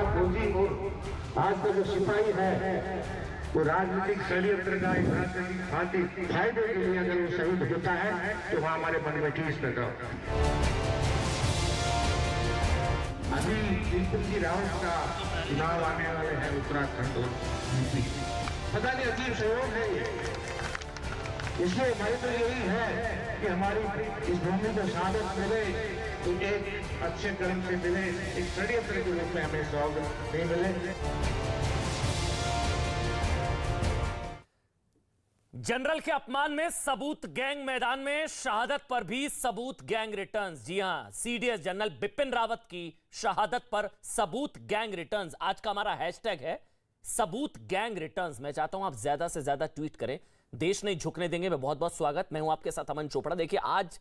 फौजी हो, आज का जो सिपाही है वो राजनीतिक षड्यंत्र का एक राजनीतिक फायदे के लिए अगर वो शहीद होता है तो वहां हमारे मन में ठेस पैदा होता है। अभी त्रिपुरी रावत का चुनाव आने वाले हैं उत्तराखंड और यूपी। पता नहीं अजीब सहयोग है ये। इसलिए हमारी तो यही है कि हमारी इस भूमि को शहादत मिले तो एक अच्छे कर्म से मिले, एक षड्यंत्र के रूप में हमें स्वागत नहीं मिले। जनरल के अपमान में सबूत गैंग मैदान में, शहादत पर भी सबूत गैंग रिटर्न्स। जी हां, सीडीएस जनरल बिपिन रावत की शहादत पर सबूत गैंग रिटर्न्स। आज का हमारा हैशटैग है सबूत गैंग रिटर्न्स। मैं चाहता हूं आप ज्यादा से ज्यादा ट्वीट करें। देश नहीं झुकने देंगे में बहुत बहुत स्वागत। मैं हूं आपके साथ अमन चोपड़ा। देखिए आज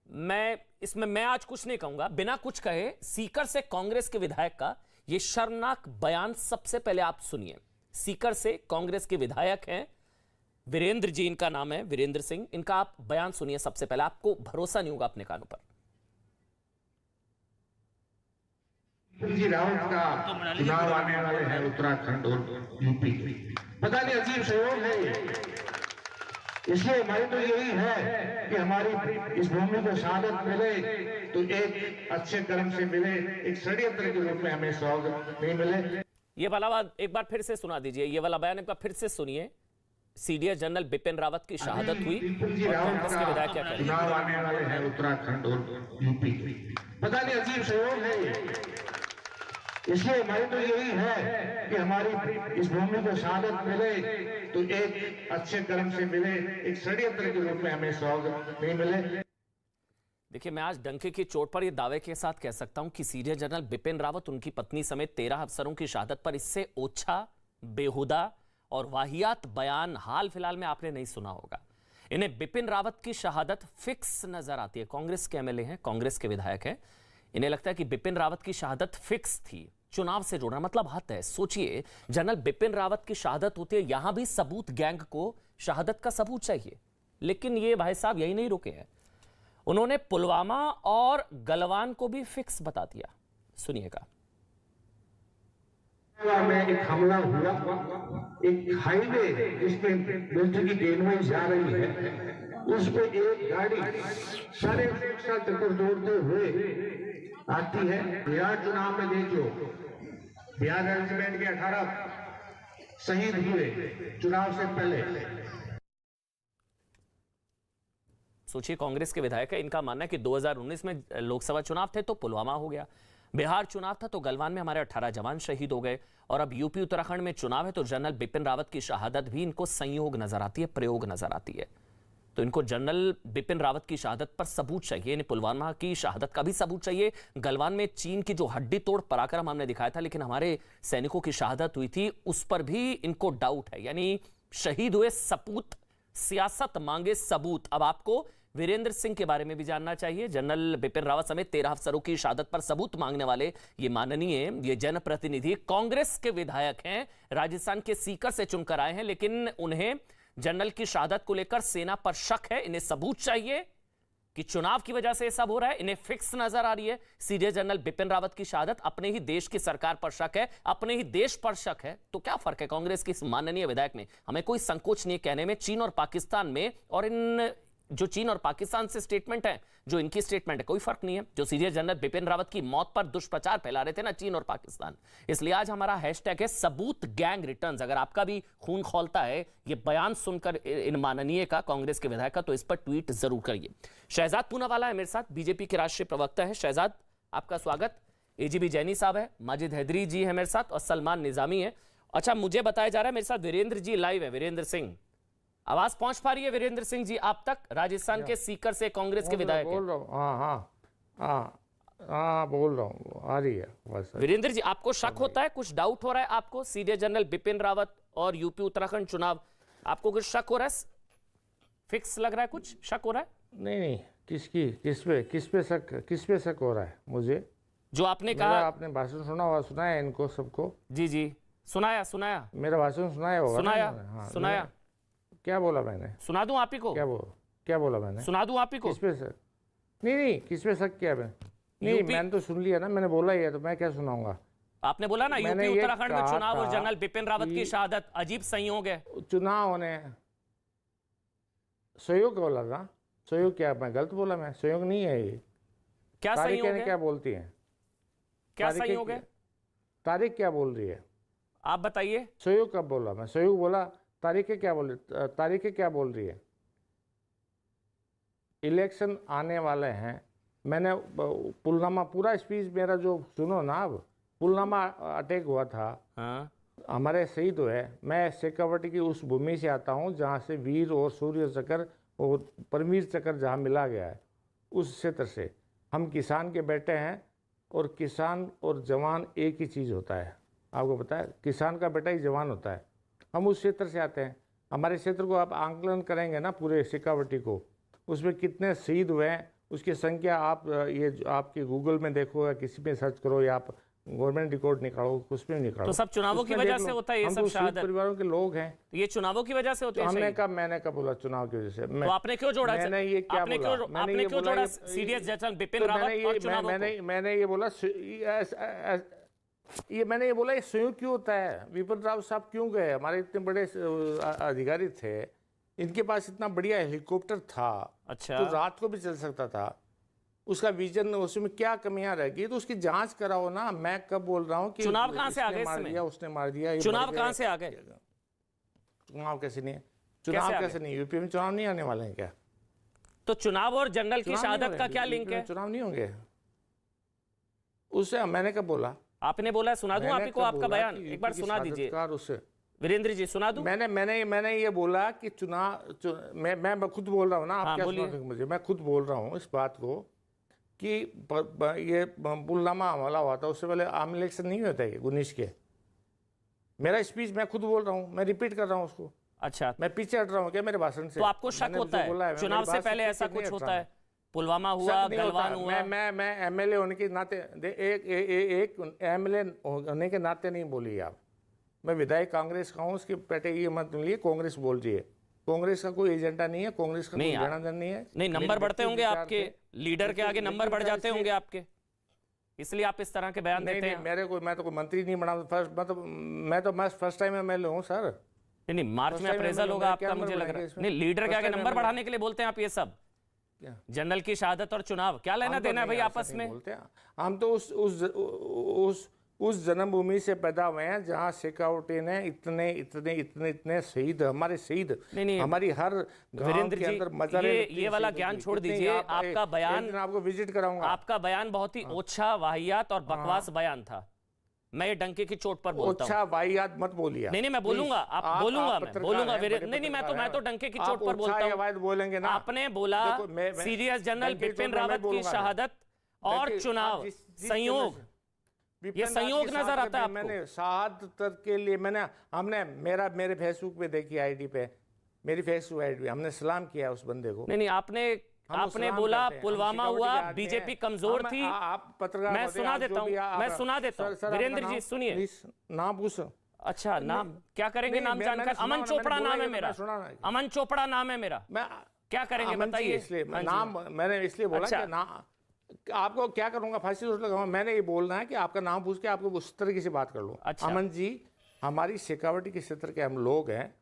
मैं आज कुछ नहीं कहूंगा, बिना कुछ कहे सीकर से कांग्रेस के विधायक का यह शर्मनाक बयान सबसे पहले आप सुनिए। सीकर से कांग्रेस के विधायक हैं वीरेंद्र जी, इनका नाम है वीरेंद्र सिंह। इनका आप बयान सुनिए सबसे पहले, आपको भरोसा नहीं होगा अपने कानों पर। त्रिपुरी रावत का चुनाव आने वाले हैं उत्तराखंड और यूपी। पता नहीं अजीब सहयोग है ये। इसलिए हमारी तो यही है कि हमारी इस भूमि को शहादत मिले तो एक अच्छे कर्म से मिले, एक षड्यंत्र के रूप में हमें स्वागत नहीं मिले। ये वाला बात एक बार फिर से सुना दीजिए, ये वाला बयान एक बार फिर से सुनिए। सीडीएस जनरल बिपिन रावत की शहादत हुई और कांग्रेस के विधायक क्या करें। चुनाव आने वाले हैं उत्तराखंड और यूपी। पता नहीं अजीब सहयोग है ये। इसलिए हमारी तो यही है कि हमारी इस भूमि को शहादत मिले तो एक अच्छे कर्म से मिले, एक षड्यंत्र के रूप में हमें स्वागत नहीं मिले। देखिए मैं आज डंके की चोट पर यह दावे के साथ कह सकता हूं कि सीडीएस जनरल बिपिन रावत, उनकी पत्नी समेत 13 अफसरों की शहादत पर इससे ओछा, बेहुदा और वाहियात बयान हाल फिलहाल में आपने नहीं सुना होगा। इन्हें बिपिन रावत की शहादत फिक्स नजर आती है। कांग्रेस के एमएलए हैं, कांग्रेस के विधायक हैं। इन्हें लगता है कि बिपिन रावत की शहादत फिक्स थी, चुनाव से जुड़ना मतलब हद है। सोचिए जनरल बिपिन रावत की शहादत होती है, यहां भी सबूत गैंग को शहादत का सबूत चाहिए। लेकिन ये भाई साहब यही नहीं रुके हैं, उन्होंने पुलवामा और गलवान को भी फिक्स बता दिया। सुनिएगा। में एक हमला हुआ, एक हाईवे जिसमें मिलिट्री की ट्रेन जा रही है, उस पे एक गाड़ी सारे चक्कर दौड़ते हुए आती है। बिहार चुनाव में देख लो, बिहार रेजिमेंट के 18 शहीद हुए चुनाव से पहले। सोचिए कांग्रेस के विधायक है, इनका मानना है कि 2019 में लोकसभा चुनाव थे तो पुलवामा हो गया, बिहार चुनाव था तो गलवान में हमारे 18 जवान शहीद हो गए, और अब यूपी उत्तराखंड में चुनाव है तो जनरल बिपिन रावत की शहादत भी इनको संयोग नजर आती है, प्रयोग नजर आती है। तो इनको जनरल बिपिन रावत की शहादत पर सबूत चाहिए, इन्हें पुलवामा की शहादत का भी सबूत चाहिए। गलवान में चीन की जो हड्डी तोड़ पराक्रम हमने दिखाया था लेकिन हमारे सैनिकों की शहादत हुई थी, उस पर भी इनको डाउट है। यानी शहीद हुए सपूत, सियासत मांगे सबूत। अब आपको वीरेंद्र सिंह के बारे में भी जानना चाहिए। जनरल बिपिन रावत समेत 13 अफसरों की शहादत पर सबूत मांगने वाले ये माननीय, ये जनप्रतिनिधि कांग्रेस के विधायक हैं, राजस्थान के सीकर से चुनकर आए हैं, लेकिन उन्हें जनरल की शहादत को लेकर सेना पर शक है। इन्हें सबूत चाहिए कि चुनाव की वजह से यह सब हो रहा है। इन्हें फिक्स नजर आ रही है सीडीएस जनरल बिपिन रावत की शहादत। अपने ही देश की सरकार पर शक है, अपने ही देश पर शक है। तो क्या फर्क है कांग्रेस के इस माननीय विधायक में? हमें कोई संकोच नहीं कहने में, चीन और पाकिस्तान में, और इन जो चीन और पाकिस्तान से स्टेटमेंट है, जो इनकी स्टेटमेंट है, कोई फर्क नहीं है। जो सीडीएस जनरल बिपिन रावत की मौत पर दुष्प्रचार फैला रहे थे ना चीन और पाकिस्तान, इसलिए आज हमारा हैशटैग है सबूत गैंग रिटर्न्स। अगर आपका भी खून खौलता है ये बयान सुनकर इन माननीय का, कांग्रेस के विधायक का, तो इस पर ट्वीट जरूर करिए। शहजाद पूनावाला है मेरे साथ, बीजेपी के राष्ट्रीय प्रवक्ता है। शहजाद आपका स्वागत। एजीबी जैनी साहब है, माजिद हैदरी जी है मेरे साथ, और सलमान निजामी है। अच्छा, मुझे बताया जा रहा है मेरे साथ वीरेंद्र जी लाइव है। वीरेंद्र सिंह, आवाज पहुंच पा रही है वीरेंद्र सिंह जी आप तक? राजस्थान के सीकर से कांग्रेस के विधायक बोल रहा हूँ। हाँ बोल रहा हूँ, आ रही है बस। वीरेंद्र जी, आपको शक होता है, कुछ डाउट हो रहा है आपको सीडीएस जनरल बिपिन रावत और यूपी उत्तराखंड चुनाव, आपको कुछ शक हो रहा है? फिक्स लग रहा है, कुछ शक हो रहा है? नहीं, किस पे शक हो रहा है मुझे? जो आपने कहा, आपने भाषण सुना है इनको सबको? जी सुनाया मेरा भाषण सुनाया होगा? सुनाया। क्या बोला मैंने? सुना दूं आप ही को? क्या बोला मैंने? सुना दूं आप ही को? किस पे शक? नहीं, किस पे शक किया मैं? नहीं, मैंने तो सुन लिया ना, मैंने बोला ही है, तो मैं क्या सुनाऊंगा? आपने बोला ना मैंने यूपी ये उत्तराखंड में कहा चुनाव और था जनरल बिपिन रावत की कि शहादत अजीब संयोग है। चुनाव होने सहयोग बोला था, सहयोग क्या, मैं गलत बोला? मैं सहयोग नहीं है ये। क्या संयोग तारीखें है? क्या बोलती हैं? क्या तारीखें संयोग है? तारीख क्या बोल रही है? आप बताइए। सहयोग कब बोला मैं? सहयोग बोला। तारीखें क्या बोल रही, तारीखें क्या बोल रही है? इलेक्शन आने वाले हैं। मैंने पुलवामा पूरा स्पीच मेरा जो सुनो ना, अब पुलवामा अटैक हुआ था, हाँ, हमारे शहीद हुए। मैं शेखावटी की उस भूमि से आता हूँ जहाँ से वीर और सूर्य चक्र और परमवीर चक्र जहाँ मिला गया है, उस क्षेत्र से। हम किसान के बेटे हैं और किसान और जवान एक ही चीज़ होता है। आपको पता है, किसान का बेटा ही जवान होता है। हम उस क्षेत्र से आते हैं। हमारे क्षेत्र को आप आंकलन करेंगे ना, पूरे शेखावटी को, उसमें कितने शहीद हुए हैं उसकी संख्या आप ये आपके गूगल में देखो या किसी पे सर्च करो या आप गवर्नमेंट रिकॉर्ड निकालो, कुछ में निकालो। तो सब चुनावों की उसमें वजह देख से लो। होता है ये हम सब तो शहीद शहादत। परिवारों के लोग हैं। तो ये चुनावों की वजह से होते तो हैं हमने शहीद। कहा, मैंने कहा बोला चुनाव की वजह से? तो आपने क्यों जोड़ा? मैंने ये क्या आपने बोला? क्यों मैंने आपने ये क्यों बोला जोड़ा ये- सीडीएस जनरल बिपिन तो रावत और मैंने चुनावों को? मैंने ये बोला ये संयुक्त क्यों होता है? विपिन रावत साहब क्यों गए? हमारे इतने बड़े अधिकारी थे, इनके पास इतना बढ़िया हेलीकॉप्टर था, अच्छा, तो रात को भी चल सकता था। उसका विजन, उसमें क्या कमियां रह गई तो उसकी जांच कराओ ना। मैं कब बोल रहा हूँ कि चुनाव कहाँ से आ इसने गए मार इसमें? दिया, उसने मार दिया, ये चुनाव मर गया। कहाँ से आ गए? चुनाव कैसे नहीं है? कैसे चुनाव आ कैसे नहीं? यूपी में चुनाव नहीं आने वाले हैं क्या? तो चुनाव और जनरल की चुनाव नहीं शहादत होंगे। का क्या यूपी लिंक में है? चुनाव नहीं होंगे। उससे मैंने कब बोला? आपने बोला है, सुना दूं मैंने आपको कब आपका बोला बयान? कि एक बार यूपी की सुना दीजिए शहादतकार उससे। वीरेंद्र जी, सुना दूं? मैंने ये बोला कि मैं खुद बोल रहा हूँ ना, आप हाँ, क्या बोलिए। सुना मुझे? मैं खुद बोल रहा हूँ इस बात को कि ये पुलवामा हमला हुआ था, उससे पहले आम इलेक्शन नहीं होता है 19 के। मेरा स्पीच मैं खुद बोल रहा हूँ, मैं रिपीट कर रहा हूँ उसको। अच्छा, मैं पीछे हट रहा हूँ क्या मेरे भाषण से? तो आपको शक मैंने होता जो बोला है मैं चुनाव मेरी से बात पहले से ऐसा नहीं कुछ हट होता रहा है? पुलवामा हूँ। हुआ, शक नहीं होता। गलवान हुआ। मैं एमएलए होने के नाते एक एमएलए होने के नाते नहीं बोली आप। मैं विधायक कांग्रेस का हूँ, उसके पेटे ये मत लिए कांग्रेस बोल रही है। कांग्रेस का कोई एजेंडा नहीं है, कांग्रेस का कोई नहीं, जनार्दन नहीं है। नहीं, नंबर मेरे बढ़ते होंगे व्यक्तिगत आपके, विचार थे। लीडर के आगे नंबर बढ़ जाते होंगे आपके, इसलिए आप इस तरह के बयान नहीं देते नहीं, हैं। मैं तो कोई मंत्री नहीं बना। मैं फर्स्ट टाइम एमएलए हूँ सर। नहीं, मार्च में फर्स्ट टाइम अप्रेजल होगा क्या आपका, नंबर मुझे लग रहा बढ़ाएंगे है। इसमें? नहीं, लीडर के फर्स्ट आगे टाइम नंबर एमएलए बढ़ाने के लिए बोलते हैं आप ये सब। क्या? जनरल की शहादत और चुनाव क्या लेना हम तो देना है नहीं, भाई ऐसा आपस नहीं में? बोलते हैं। हम तो उस जन्मभूमि से पैदा हुए हैं जहाँ शेखावटी ने इतने इतने इतने इतने शहीद, हमारे शहीद, नहीं, हमारी हर गांव वीरेंद्र के जी, अंदर मजारें लगती ये हैं वाला शहीदों ज्ञान की। छोड़ कितनी दीजिए। आप- आपका बयान, एक दिन आपको विजिट कराऊंगा। आपका बयान बहुत ही ओछा, वाहियात और बकवास बयान था। मैं ये डंके की चोट पर बोलता हूँ। अच्छा वाहियात मत बोलिए। नहीं, मैं बोलूंगा, आप बोलूंगा, मैं बोलूंगा वीरेंद्र। नहीं, मैं तो डंके की चोट पर बोलता हूँ। बोलेंगे ना। आपने बोला देखो, मैं- सीरियस जनरल डंके की बिपिन चोट पर मैं रावत की बोलूंगा। शहादत और देखिए, चुनाव आप जिस संयोग, विपिन ये रावत संयोग की नजर शहादत आता है पे आपको? मैंने शहादत के लिए हमने मेरे फेसबुक पे देखी आईडी पे, मेरी फेसबुक आईडी पे हमने सलाम किया उस बंदे को। नहीं, आपने सलाम बोला करते हैं। हम पुलवामा शेखावटी हुआ, के आदमी बीजेपी हैं। कमजोर हम- थी। आप पत्रकार मैं होते हैं, सुना आप देता जो भी हूं, आप- मैं सुना देता हूं। सर, आपका वीरेंद्र जी नाम- सुनिए। प्लीज, नाम पूछ। अच्छा, नाम क्या करेंगे? नहीं, नाम मैंने जानकर। सुना, अमन मैंने चोपड़ा बोला नाम है कि मेरा। मैं सुना ना। अमन चोपड़ा नाम है मेरा। मैं क्या करेंगे अमन जी, बताइए? इसलिए हाँ जी। नाम मैंने इसलिए बोला अच्छा। कि ना आपको क्या करूंगा, फांसी रोक लगाऊंगा। मैंने ये बोलना है कि आपका नाम पूछ के आपको उस तरीके से बात कर लूँ। अच्छा। अमन जी, हमारी शेखावटी के क्षेत्र के हम लोग हैं,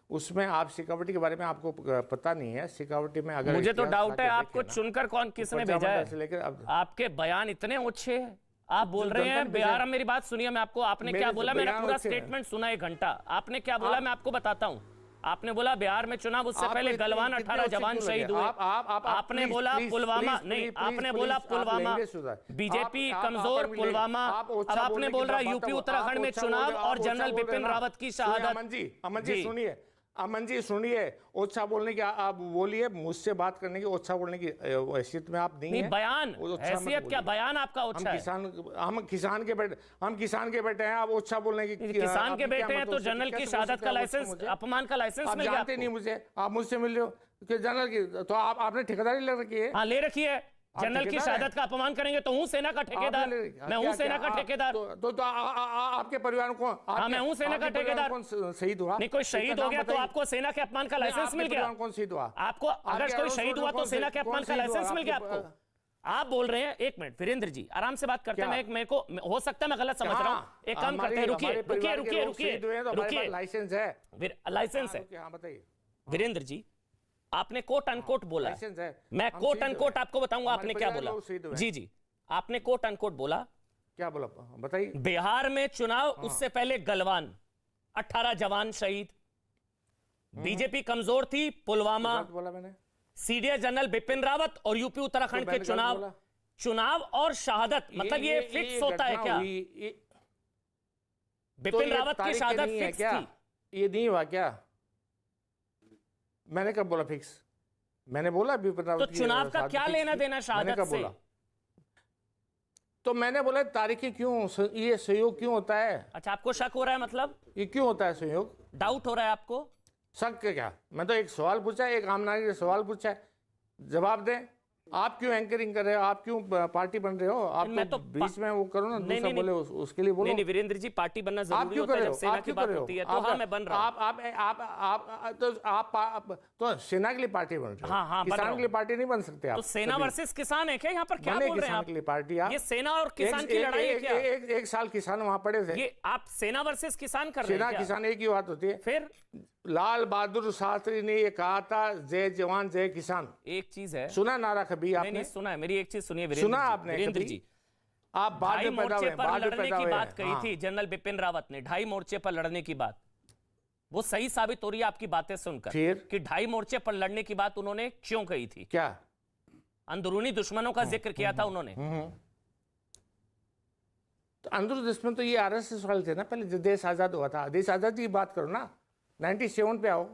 उसमें आप शेखावटी के बारे में आपको पता नहीं है। शेखावटी में अगर मुझे तो इतिहास डाउट है उठा के आपको देखें ना, चुनकर कौन किसने पंजाब भेजा मंडल से है? लेकर अब आपके बयान इतने ओछे हैं। आप बोल रहे जनता हैं ने बिहार, भेजा। मेरी बात सुनिए। मैं आपको, आपने क्या मेरे बोला? मैंने बयान पूरा ओछे हैं। स्टेटमेंट सुना 1 घंटा। आपने क्या बोला मैं आपको बताता हूं। आपने बोला बिहार में चुनाव, उससे आपको पहले इतने- गलवान कितने 18 ओछे जवान क्यों लगे? शहीद हुए। आपने प्लीज, बोला प्लीज, पुलवामा, प्लीज, नहीं, प्लीज, आपने प्लीज, बोला आप पुलवामा, लैंग्वेज सुधार। बीजेपी आप कमजोर, अपनी पुलवामा। आप ओछा अब आपने बोलने बोल की रहा बात यूपी हो। उत्तराखंड आप में ओछा चुनाव बोल रहे हो, और आप जनरल ओछा बोल रहे बिपिन हो ना। रावत की सुनिए, शहादत। अमन जी सुनिए। अमन जी सुनिए, ओछा बोलने की आप बोलिए, मुझसे बात करने की, ओछा बोलने की हैसियत में आप नहीं नहीं, है। बयान ओछा मत हैसियत क्या, बोलिए। बयान आपका ओछा है। हम किसान के बेटे हैं। आप ओछा बोलने की किसान के आपकी क्या बेटे हैं मतलब तो है? जनरल की कैसे बोल शहादत सकते का हैं आप लाइसेंस, मुझसे? अपमान का लाइसेंस आप मिल गया जानते आपको? नहीं मुझे, आप मुझसे मिल रहे हो कि जनरल की, तो आपने ठेकेदारी ले रखी है। हाँ, ले रखी है। जनरल की ठेकेदार शहादत हैं? का अपमान करेंगे तो हूँ सेना का ठेकेदार। मैं हूँ सेना का ठेकेदार। तो आपके परिवार को, हाँ, मैं हूँ सेना का ठेकेदार। कौन शहीद हुआ? नहीं, कोई शहीद हो गया तो आपको सेना के अपमान का लाइसेंस मिल गया? कौन शहीद हुआ? आपको अगर कोई शहीद हुआ तो सेना के अपमान का लाइसेंस मिल गया आपको? आप बोल रहे हैं, एक मिनट वीरेंद्र जी आराम से बात करते हैं। मैं मेरे को हो सकता है मैं गलत समझ रहा हूं। एक काम करते हैं, रुकिए लाइसेंस है, लाइसेंस है। हाँ बताइए वीरेंद्र जी आपने कोट अनकोट बोला, लाइसेंस है, मैं कोट अनकोट आपको बताऊंगा आपने क्या बोला। जी जी आपने कोट अनकोट बोला, क्या बोला बताइए। बिहार में चुनाव उससे पहले गलवान 18 जवान शहीद, बीजेपी कमजोर थी, पुलवामा, बोला मैंने, सीडीएस जनरल बिपिन रावत और यूपी उत्तराखंड के चुनाव और शहादत, मतलब ये फिक्स होता है क्या? बिपिन रावत की शहादत फिक्स थी? ये नहीं हुआ क्या? मैंने कब बोला फिक्स? मैंने बोला बिपिन रावत तो चुनाव का क्या लेना देना शहादत से? तो मैंने बोला तारीखें क्यों, ये सहयोग क्यों होता है? अच्छा आपको शक हो रहा है, मतलब ये क्यों होता है सहयोग? डाउट हो रहा है आपको? शक के क्या, मैं तो एक सवाल पूछा है, एक आम नागरिक ने सवाल पूछा है, जवाब दें। आप क्यों एंकरिंग कर रहे हो, आप क्यों पार्टी बन रहे हो? आप मैं तो बीच में वो करो ना, दूसरा बोले उसके लिए बोलो। नहीं वीरेंद्र जी पार्टी बनना जरूरी होता है जब सेना की बात होती है, तो हाँ मैं बन रहा हूं। आप तो सेना के लिए पार्टी बन रहे हो, हाँ, किसान के लिए पार्टी नहीं बन सकते आप। तो सेना वर्सेस किसान है क्या यहाँ पर? क्या बोल रहे हैं किसान आप? के लिए पार्टी, ये सेना और किसान की लड़ाई है क्या? एक साल किसान वहां पड़े थे, ये आप सेना वर्सेस किसान कर रहे हैं सेना क्या? किसान एक ही बात होती है। फिर लाल बहादुर शास्त्री ने ये कहा था, जय जवान जय किसान। एक चीज है, सुना नारा कभी आपने? नहीं सुना है, मेरी एक चीज सुनिए सुना आपने वीरेंद्र जी, आप बाद में पैदा मोर्चे हुए, पर बाद में लड़ने पैदा की हुए। बात कही थी जनरल बिपिन रावत ने, 2.5 मोर्चे पर लड़ने की बात, वो सही साबित हो रही है आपकी बातें सुनकर फिर कि 2.5 मोर्चे पर लड़ने की बात उन्होंने क्यों कही थी? क्या अंदरूनी दुश्मनों का जिक्र किया था उन्होंने? तो अंदरूनी दुश्मन तो ये आरएसएस वाले थे ना, पहले जो देश आजाद हुआ था, देश आजादी की बात करो ना, 97 पे आओ।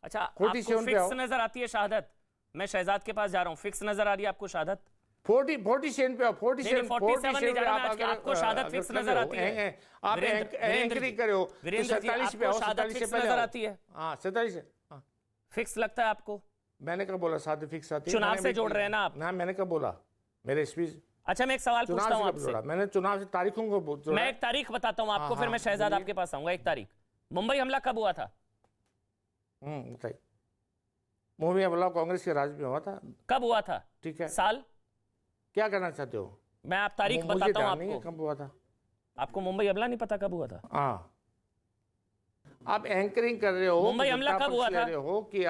अच्छा 47 आपको पे आओ। फिक्स नजर आती है शहादत? मैं शहजाद के पास जा रहा हूं, फिक्स नजर आ रही है आपको शहादत? 47 पे आओ, 47 नहीं जा रहा मैं आज, आपको शहादत फिक्स नजर आती है? आप एंकरिंग करे हो, 47 पे आओ, 47 से पहले नजर आती है? हाँ 47 से फिक्स लगता है आपको? मैंने कब बोला शादी फिक्स आती है? चुनाव से जोड़ रहे हैं ना आप? ना मैंने कब बोला, मेरे स्पीच। अच्छा मैं एक सवाल पूछता हूं आपसे, मैंने चुनाव से तारीखों को जोड़ा। मैं एक तारीख बताता हूं आपको, फिर मैं शहजाद आपके पास आऊंगा। एक तारीख, मुंबई हमला कब हुआ था? बताइए। मुंबई हमला कांग्रेस के राज में हुआ था। कब हुआ था? ठीक है, साल क्या करना चाहते हो? मैं आप तारीख बताता हूं आपको। कब हुआ था? आपको मुंबई हमला नहीं पता कब हुआ था? हाँ, आप एंकरिंग कर रहे हो। मुंबई हमला कब हुआ था?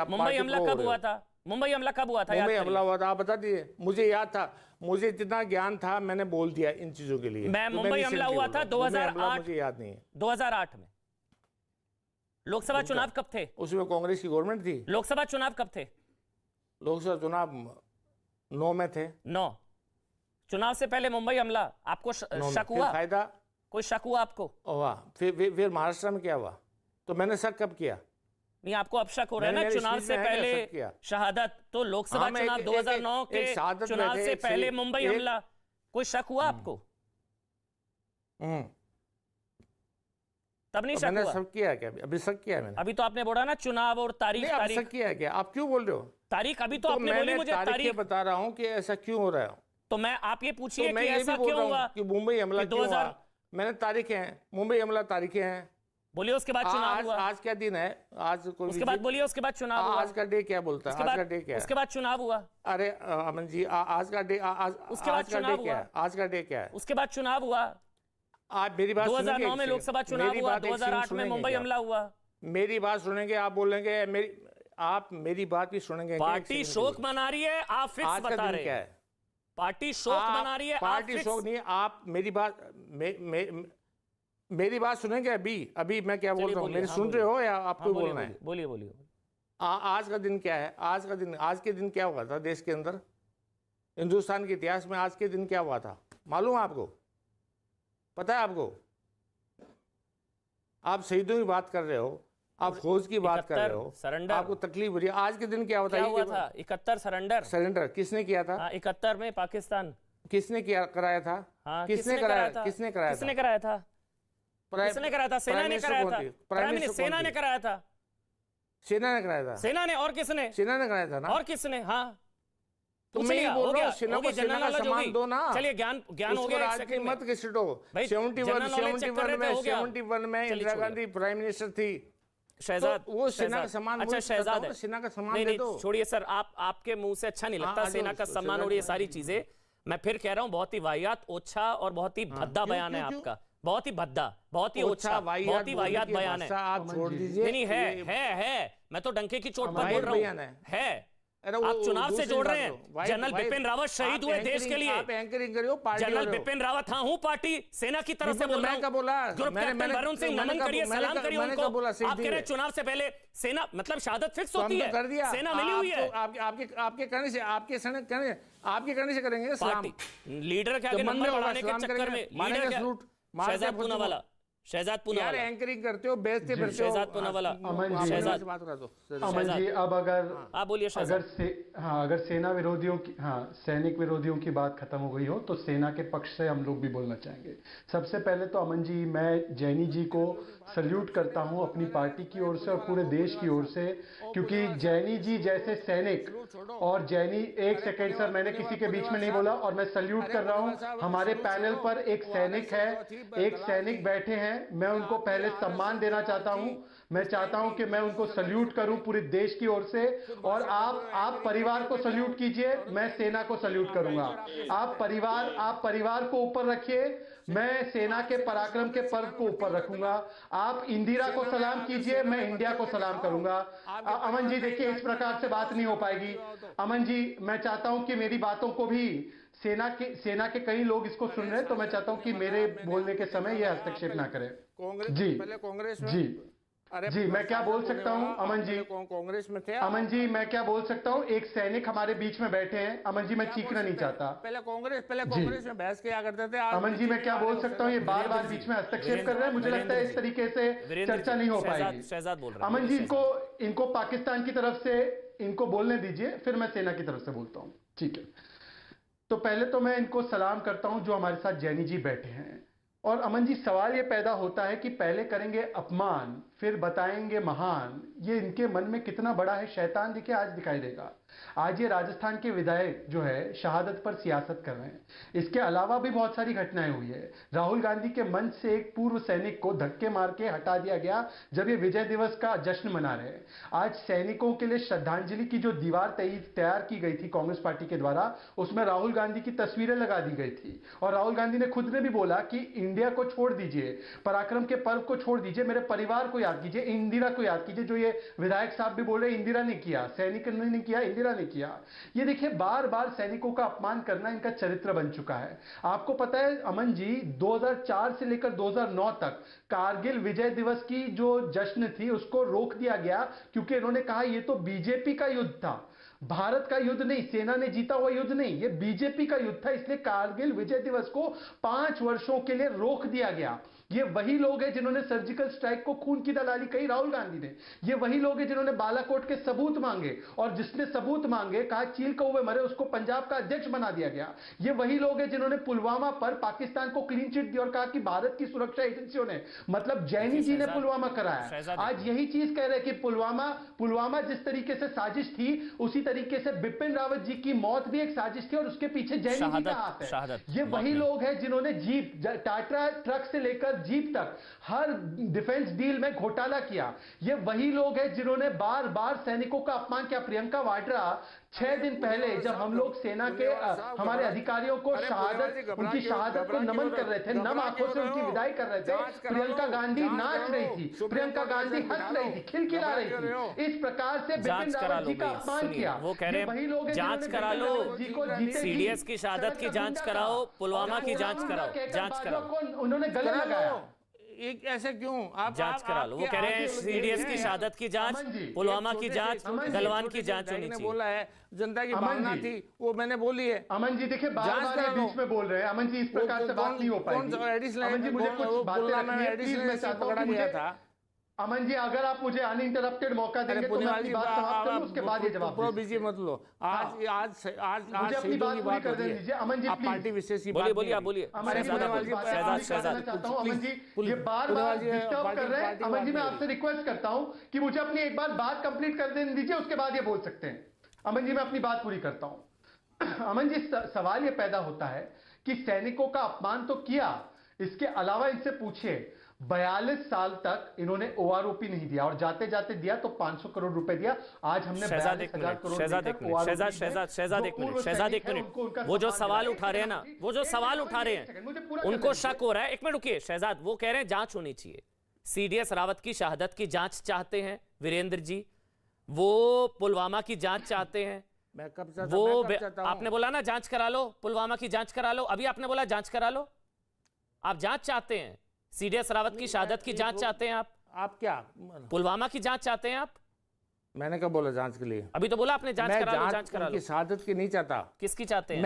मुंबई हमला कब हुआ था? मुंबई हमला कब हुआ था? मुंबई हमला हुआ था, आप बता दीजिए। मुझे याद था, मुझे जितना ज्ञान था मैंने बोल दिया इन चीजों के लिए। मैं मुंबई हमला हुआ था 2008, मुझे याद नहीं है। 2008 में। लोकसभा चुनाव कब थे? उसमें कांग्रेस की गवर्नमेंट थी। लोकसभा चुनाव कब थे? लोकसभा चुनाव 9 में थे। 9 चुनाव से पहले मुंबई हमला, आपको शक हुआ? फायदा कोई शक हुआ आपको? हुआ। फिर महाराष्ट्र में क्या हुआ? तो मैंने शक कब किया? नहीं आपको अब शक हो रहा है ना, चुनाव से पहले शहादत, तो लोकसभा चुनाव 2009 के चुनाव से पहले मुंबई हमला, कोई शक हुआ आपको? तब नहीं शक हुआ? शक किया क्या? अभी शक किया मैंने। अभी तो आपने बोला ना चुनाव और तारीख। शक किया है क्या? आप क्यों बोल रहे हो तारीख? अभी तो आपने बोली मुझे तारीख। बता रहा हूँ कि ऐसा क्यों हो रहा है। तो मैं आप ये पूछिए कि ऐसा क्यों हुआ कि मुंबई हमला क्यों हुआ? मैंने तारीखें हैं, मुंबई हमला तारीखें हैं। बोलिए उसके बाद चुनाव हुआ। आज क्या दिन है? आज कोई उसके बाद बोलिए, उसके बाद चुनाव हुआ। आज का डे क्या बोलता है? आज का डे क्या है? उसके बाद चुनाव हुआ। अरे अमन जी, आज का डे, उसके बाद चुनाव क्या है? आज का डे क्या है? उसके बाद चुनाव हुआ। आप मेरी बात 2009 में लोकसभा चुनाव हुआ, 2008 में मुंबई हमला हुआ। मेरी बात सुनेंगे? आप बोलेंगे आप मेरी बात भी सुनेंगे? पार्टी शोक मना रही है, आप फिक्स बता रहे हैं। पार्टी शोक मना रही है, पार्टी शोक नहीं। आप मेरी बात सुनेंगे? अभी मैं क्या बोल रहा हूँ, मेरी सुन रहे हो या आपको बोलना है? बोलिए बोलिए। आज का दिन क्या है? आज के दिन क्या हुआ था देश के अंदर? हिंदुस्तान के इतिहास में आज के दिन क्या हुआ था मालूम है आपको? पता है आपको? आप शहीदों की बात कर रहे हो, आप फौज की बात कर रहे हो, सरेंडर, आपको तकलीफ हो रही है। आज के दिन क्या हुआ था? 71 सरेंडर किसने किया था? 71 में पाकिस्तान किसने कराया था? किसने कराया था? किसने कराया था? सेना ने कराया था। सेना ने कराया था। सेना ने कराया था। सेना ने, और किसने? सेना ने कराया था ना। और किसने? हाँ तो मैं ये बोल रहा हूँ, सेना को सेना का सम्मान दो ना। चलिए ज्ञान हो गया। राजनीति मत घसीटो। 71 में इंदिरा गांधी प्राइम मिनिस्टर थी। शहजाद, तो वो सेना का शहजाद, सम्मान, अच्छा वो शहजाद है, सेना का सम्मान नहीं दे नहीं दो। छोड़िए सर, आपके मुंह से अच्छा नहीं लगता हाँ, सेना का जो सम्मान और ये सारी चीजें। मैं फिर कह रहा हूँ बहुत ही वाहियात, ओछा और बहुत ही भद्दा क्यों, बयान है क्यों, आपका, बहुत ही भद्दा, बहुत ही ओछा, बहुत ही वाहियात बयान है। आप छोड़ दीजिए। नहीं है, मैं तो डंके की चोट पर वाहियात बोल रहा बयान हूँ, है। अरे आप चुनाव से जोड़ रहे हैं। जनरल बिपिन रावत शहीद हुए देश के लिए, आप एंकरिंग करियो, पार्टी जनरल बिपिन रावत, हाँ हूँ पार्टी सेना की तरफ से बोल रहा हूँ। बोला ग्रुप कैप्टन वरुण सिंह, नमन करिए, सलाम करिए उनको। बोला आप कह रहे हैं चुनाव से पहले सेना, मतलब शहादत फिक्स होती है, कर दिया, सेना मिली हुई है। आपके करने से, आपके करने से करेंगे सलाम। लीडर के आगे नंबर बढ़ाने के चक्कर में लीडर क्या, शहजाद पूनावाला, शहजाद यार पूनावाला, एंकरिंग करते हो, बेइज्जती करते हो। शहजाद पूनावाला, शहजाद बात करा दो। अमन जी, अब अगर आप बोलिए शहजाद। अगर सेना विरोधियों की, सैनिक विरोधियों की बात खत्म हो गई हो तो सेना के पक्ष से हम लोग भी बोलना चाहेंगे। सबसे पहले तो अमन जी, मैं जैनी जी को सल्यूट करता हूं अपनी पार्टी की ओर से और पूरे देश की ओर से, क्योंकि जैनी जी जैसे सैनिक, और जैनी, एक सेकेंड सर, मैंने किसी के बीच में नहीं बोला, और मैं सल्यूट कर रहा हूं। हमारे पैनल पर एक सैनिक है, एक सैनिक बैठे हैं, मैं उनको पहले सम्मान देना चाहता हूं। मैं चाहता हूं कि मैं उनको सल्यूट करूं पूरे देश की ओर से, और आप परिवार को सल्यूट कीजिए, मैं सेना को सल्यूट करूंगा। आप परिवार को ऊपर रखिए, मैं सेना के पराक्रम के पर्व को ऊपर रखूंगा। आप इंदिरा को सलाम कीजिए, मैं इंडिया को सलाम करूंगा। अमन जी देखिए, इस प्रकार से बात नहीं हो पाएगी। अमन जी, मैं चाहता हूं कि मेरी बातों को भी सेना के कई लोग इसको सुन रहे हैं, तो मैं चाहता हूं कि मेरे बोलने के समय ये हस्तक्षेप ना करें। जी, पहले कांग्रेस में, जी, अरे जी, मैं क्या बोल सकता हूं अमन जी? कांग्रेस में थे अमन जी, मैं क्या बोल सकता हूं? एक सैनिक हमारे बीच में बैठे हैं। अमन जी, मैं चीखना नहीं चाहता। पहले कांग्रेस में बहस किया करते थे। अमन जी, मैं क्या बोल सकता हूं? ये बार बार बीच में हस्तक्षेप कर रहे हैं। मुझे लगता है इस तरीके से चर्चा नहीं हो पाएगी। शहजाद बोल रहा है। अमन जी, इनको पाकिस्तान की तरफ से इनको बोलने दीजिए, फिर मैं सेना की तरफ से बोलता हूं, ठीक है? तो पहले तो मैं इनको सलाम करता हूं जो हमारे साथ जैनी जी बैठे हैं। और अमन जी, सवाल ये पैदा होता है कि पहले करेंगे अपमान, फिर बताएंगे महान। ये इनके मन में कितना बड़ा है शैतान, देखिए आज दिखाई देगा। आज ये राजस्थान के विधायक जो है शहादत पर सियासत कर रहे हैं। इसके अलावा भी बहुत सारी घटनाएं हुई है। राहुल गांधी के मंच से एक पूर्व सैनिक को धक्के मार के हटा दिया गया जब ये विजय दिवस का जश्न मना रहे हैं। आज सैनिकों के लिए श्रद्धांजलि की जो दीवार तैयार की गई थी कांग्रेस पार्टी के द्वारा, उसमें राहुल गांधी की तस्वीरें लगा दी गई थी। और राहुल गांधी ने खुद ने भी बोला कि इंडिया को छोड़ दीजिए, पराक्रम के पर्व को छोड़ दीजिए, मेरे परिवार को याद कीजिए, इंदिरा को याद कीजिए। जो ये विधायक साहब भी बोल रहे, इंदिरा ने किया, सैनिक ने नहीं किया, इंदिरा ने किया। ये देखिए, बार बार सैनिकों का अपमान करना इनका चरित्र बन चुका है। आपको पता है अमन जी, 2004 से लेकर 2009 तक कारगिल विजय दिवस की जो जश्न थी उसको रोक दिया गया, क्योंकि इन्होंने कहा ये तो बीजेपी का युद्ध था, भारत का युद्ध नहीं, सेना ने जीता हुआ युद्ध नहीं, ये बीजेपी का युद्ध था। इसलिए कारगिल विजय दिवस को 5 वर्षों के लिए रोक दिया गया। ये वही लोग हैं जिन्होंने सर्जिकल स्ट्राइक को खून की दलाली कही, राहुल गांधी ने। ये वही लोग हैं जिन्होंने बालाकोट के सबूत मांगे, और जिसने सबूत मांगे, कहा चील कौवे मरे, उसको पंजाब का अध्यक्ष बना दिया गया। ये वही लोग हैं जिन्होंने पुलवामा पर पाकिस्तान को क्लीन चिट दी और कहा कि भारत की सुरक्षा एजेंसियों ने, मतलब जैनी जी ने पुलवामा कराया। आज यही चीज कह रहे हैं कि पुलवामा जिस तरीके से साजिश थी, उसी तरीके से बिपिन रावत जी की मौत भी एक साजिश थी, और उसके पीछे जैनी जी का हाथ है। ये वही लोग हैं जिन्होंने जीप, टाटा ट्रक से लेकर जीप तक हर डिफेंस डील में घोटाला किया। ये वही लोग हैं जिन्होंने बार बार सैनिकों का अपमान किया। प्रियंका वाड्रा 6 दिन पहले जब हम लोग सेना के हमारे अधिकारियों को उनकी शहादत को नमन कर रहे थे, नम आंखों से उनकी विदाई कर रहे थे, प्रियंका गांधी नाच रही थी, प्रियंका गांधी हंस रही थी, खिलखिला रही थी। इस प्रकार से बिपिन रावत जी का अपमान किया। वो कह रहे हैं जांच करा लो, सीडीएस की शहादत की जांच कराओ, पुलवामा की जांच कराओ, उन्होंने गले लगाया। एक ऐसे क्यों आप जांच करा लो? वो कह रहे हैं सीडीएस की शहादत की जांच, पुलवामा की जांच, गलवान की जांच होनी चाहिए। बोला है जनता की भावना थी, वो मैंने बोली है। अमन जी देखिए, बार-बार बीच में बोल रहे हैं। अमन जी, इस प्रकार से बात नहीं हो पाएगी। अमन जी, मुझे कुछ बातें रखनी है, प्लीज। मैं चाहता हूं कि मुझे, अमन जी, अगर आप मुझे अनइंटरप्टेड मौका देंगे तो मैं अपनी बात समाप्त करूं, उसके बाद ये जवाब दे। बिजी मत लो। आज मुझे अपनी बात पूरी कर देने दीजिए। अमन जी, प्लीज। पार्टी विशेष की बोलिए, बोलिए, आप बोलिए। अमन जी, ये बार-बार डिस्टर्ब कर रहे हैं। अमन जी, मैं आपसे रिक्वेस्ट करता हूं कि मुझे अपनी एक बात कंप्लीट कर देने दीजिए, उसके बाद ये बोल सकते हैं। अमन जी, मैं अपनी बात पूरी करता हूं। अमन जी, सवाल ये पैदा होता है कि सैनिकों का अपमान तो किया, इसके अलावा इनसे पूछिए 42 साल तक इन्होंने ओआरओपी नहीं दिया और जाते जाते दिया तो 500 करोड़ रुपए दिया। आज हमने 42,000 करोड़ शहजाद एक मिनट वो जो सवाल उठा रहे हैं ना, वो जो सवाल उठा रहे हैं उनको शक हो रहा है। एक मिनट रुकिए शहजाद, वो कह रहे हैं जांच होनी चाहिए, सीडीएस रावत की शहादत की जांच चाहते हैं वीरेंद्र जी, वो पुलवामा की जांच चाहते हैं। मैं कब चाहता वो मैं कब चाहता हूं? आपने बोला ना जांच करा लो, पुलवामा की जांच करा लो, अभी आपने बोला जांच करा लो। आप जांच चाहते हैं, सीडीएस रावत की शहादत की जांच चाहते हैं आप क्या पुलवामा की जांच चाहते हैं आप? मैंने कब बोला जांच के लिए? अभी तो बोला आपने जांच करा लो, जांच करा उनकी लो। शहादत की नहीं चाहता। किसकी चाहते हैं?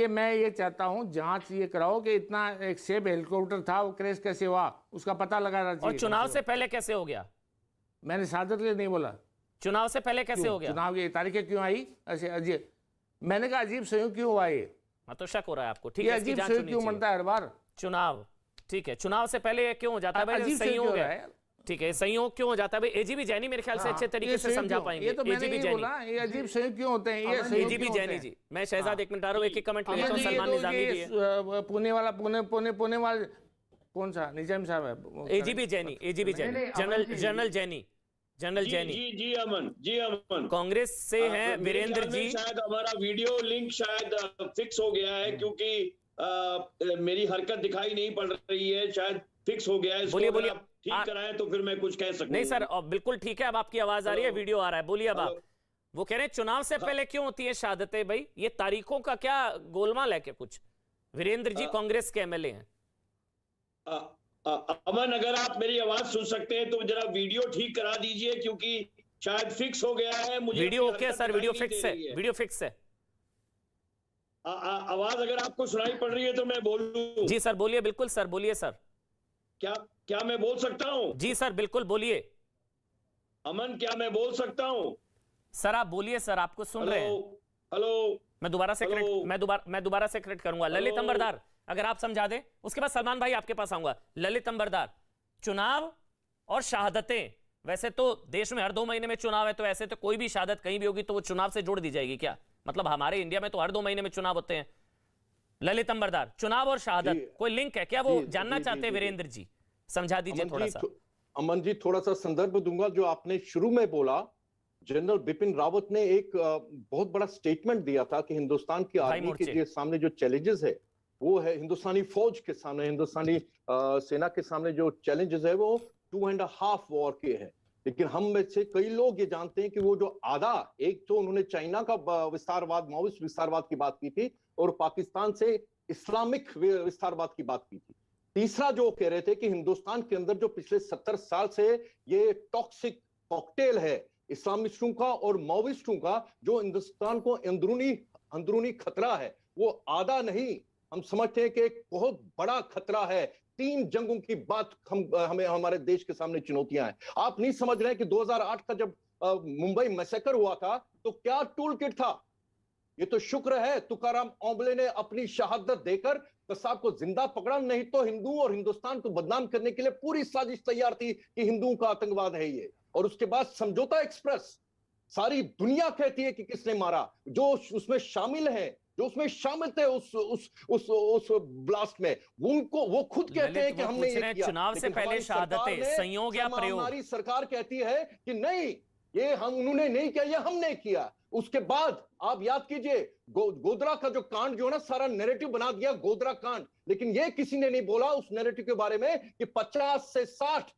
मैं ये चाहता हूं जांच ये कराओ कि इतना एक सेब हेलीकॉप्टर था, वो क्रैश कैसे हुआ, उसका पता लगाना चाहिए। और चुनाव से पहले कैसे हो गया? मैंने शहादत के लिए नहीं बोला। चुनाव से पहले कैसे हो गया? चुनाव की तारीखें क्यों आई ऐसे अजीब? मैंने कहा अजीब संयोग क्यों हुआ ये? हाँ तो शक हो रहा है आपको, ठीक ये है, इसकी अजीब जांच संयोग होनी क्यों चाहिए। बनता है हर बार? चुनाव, ठीक है, चुनाव से पहले क्यों हो जाता है भाई? अजीब सही संयोग हो क्यों गया हो रहा है? ठीक है, संयोग क्यों हो जाता है भाई? एजीबी जैनी मेरे ख्याल से अच्छे तरीके से समझा पाएंगे। ये तो मैंने एजीबी नहीं जैनी, बोला, ये अजीब संयोग क्यों होते हैं, ये संयोग एजीबी क्यों जैनी होते जी, हैं? मैं शहजाद एक मिनट आ रहा हूँ, एक कमेंट ले लेता हूँ। ये सलमान तो निजामी भी है, पुणे वाला पुणे वाला कौन सा निजाम साहब है? एजीबी जैनी, एजीबी जैनी, जनरल जैनी, जनरल जैनी जी अमन कांग्रेस से हैं वीरेंद्र जी। शायद हमारा वीडियो लिंक शायद फिक्स हो गया है, क्योंकि मेरी हरकत दिखाई नहीं पड़ रही है, शायद फिक्स हो गया है। बोलिए बोलिए, ठीक कराएं तो फिर मैं कुछ कह सकूं। नहीं सर, बिल्कुल ठीक है, अब आपकी आवाज आ रही है, वीडियो आ रहा है, बोलिए अब आप। वो कह रहे हैं चुनाव से पहले क्यों होती है शहादतें भाई? ये तारीखों का क्या गोलमाल है क्या कुछ? वीरेंद्र जी कांग्रेस के एमएलए हैं। अमन, अगर आप मेरी आवाज सुन सकते हैं तो जरा वीडियो ठीक करा दीजिए, क्योंकि शायद फिक्स हो गया है। मुझे video okay sir, video fix है, वीडियो फिक्स है। आवाज अगर आपको सुनाई पड़ रही है तो मैं बोलूं? जी सर बोलिए, बिल्कुल सर बोलिए सर। क्या मैं बोल सकता हूं? जी सर बिल्कुल बोलिए। अमन, क्या मैं बोल सकता हूं? सर आप बोलिए सर, आपको सुन रहे हैं। हेलो, मैं दोबारा से करेक्ट करूंगा। ललित अंबरदार, अगर आप समझा दें, उसके बाद सलमान भाई आपके पास आऊंगा। ललित अंबरदार, चुनाव और शहादतें, वैसे तो देश में हर 2 महीने में चुनाव है, तो ऐसे तो कोई भी शहादत कहीं भी होगी तो वो चुनाव से जोड़ दी जाएगी क्या? मतलब हमारे इंडिया में तो हर 2 महीने में चुनाव होते हैं। ललित अंबरदार, चुनाव और शहादत कोई लिंक है क्या? वो जानना चाहते हैं वीरेंद्र जी, समझा दीजिए थोड़ा सा। अमन जी, थोड़ा सा संदर्भ दूंगा। जो आपने शुरू में बोला, जनरल बिपिन रावत ने एक बहुत बड़ा स्टेटमेंट दिया था कि हिंदुस्तान की आर्मी के सामने जो चैलेंजेस है, वो है हिंदुस्तानी फौज के सामने, हिंदुस्तानी सेना के सामने जो चैलेंजेस है वो 2.5 वॉर के हैं। लेकिन हम में से कई लोग ये जानते हैं कि वो जो आधा, एक तो उन्होंने चाइना का विस्तारवाद, माओइस्ट विस्तारवाद की बात की थी, और पाकिस्तान से इस्लामिक विस्तारवाद की बात की थी। तीसरा जो कह रहे थे कि हिंदुस्तान के अंदर जो पिछले 70 साल से ये टॉक्सिक कॉकटेल है इस्लामिस्टों का और माओइस्टों का, जो हिंदुस्तान को अंदरूनी खतरा है, वो आधा नहीं, हम समझते हैं कि एक बहुत बड़ा खतरा है। 3 जंगों की बात हमें हमारे देश के सामने चुनौतियां हैं। आप नहीं समझ रहे हैं कि 2008 का जब मुंबई मैसेकर हुआ था तो क्या टूल किट था? ये तो शुक्र है तुकाराम ओंबले ने अपनी शहादत देकर कसाब को जिंदा पकड़ा, नहीं तो हिंदू और हिंदुस्तान को बदनाम करने के लिए पूरी साजिश तैयार थी कि हिंदुओं का आतंकवाद है ये। और उसके बाद समझौता एक्सप्रेस, सारी दुनिया कहती है कि किसने मारा, जो उसमें शामिल है, जो उसमें शामिल थे उस ब्लास्ट में, वो खुद कहते हैं कि हमने ये किया। चुनाव से पहले शहादतें, संयोग या प्रयोग? हमारी सरकार कहती है कि नहीं, ये उन्होंने नहीं किया, ये हमने किया। उसके बाद आप याद कीजिए गोधरा का जो कांड जो है ना, सारा नैरेटिव बना दिया गोधरा कांड, लेकिन ये किसी ने नहीं बोला उस नैरेटिव के बारे में कि 50 से 60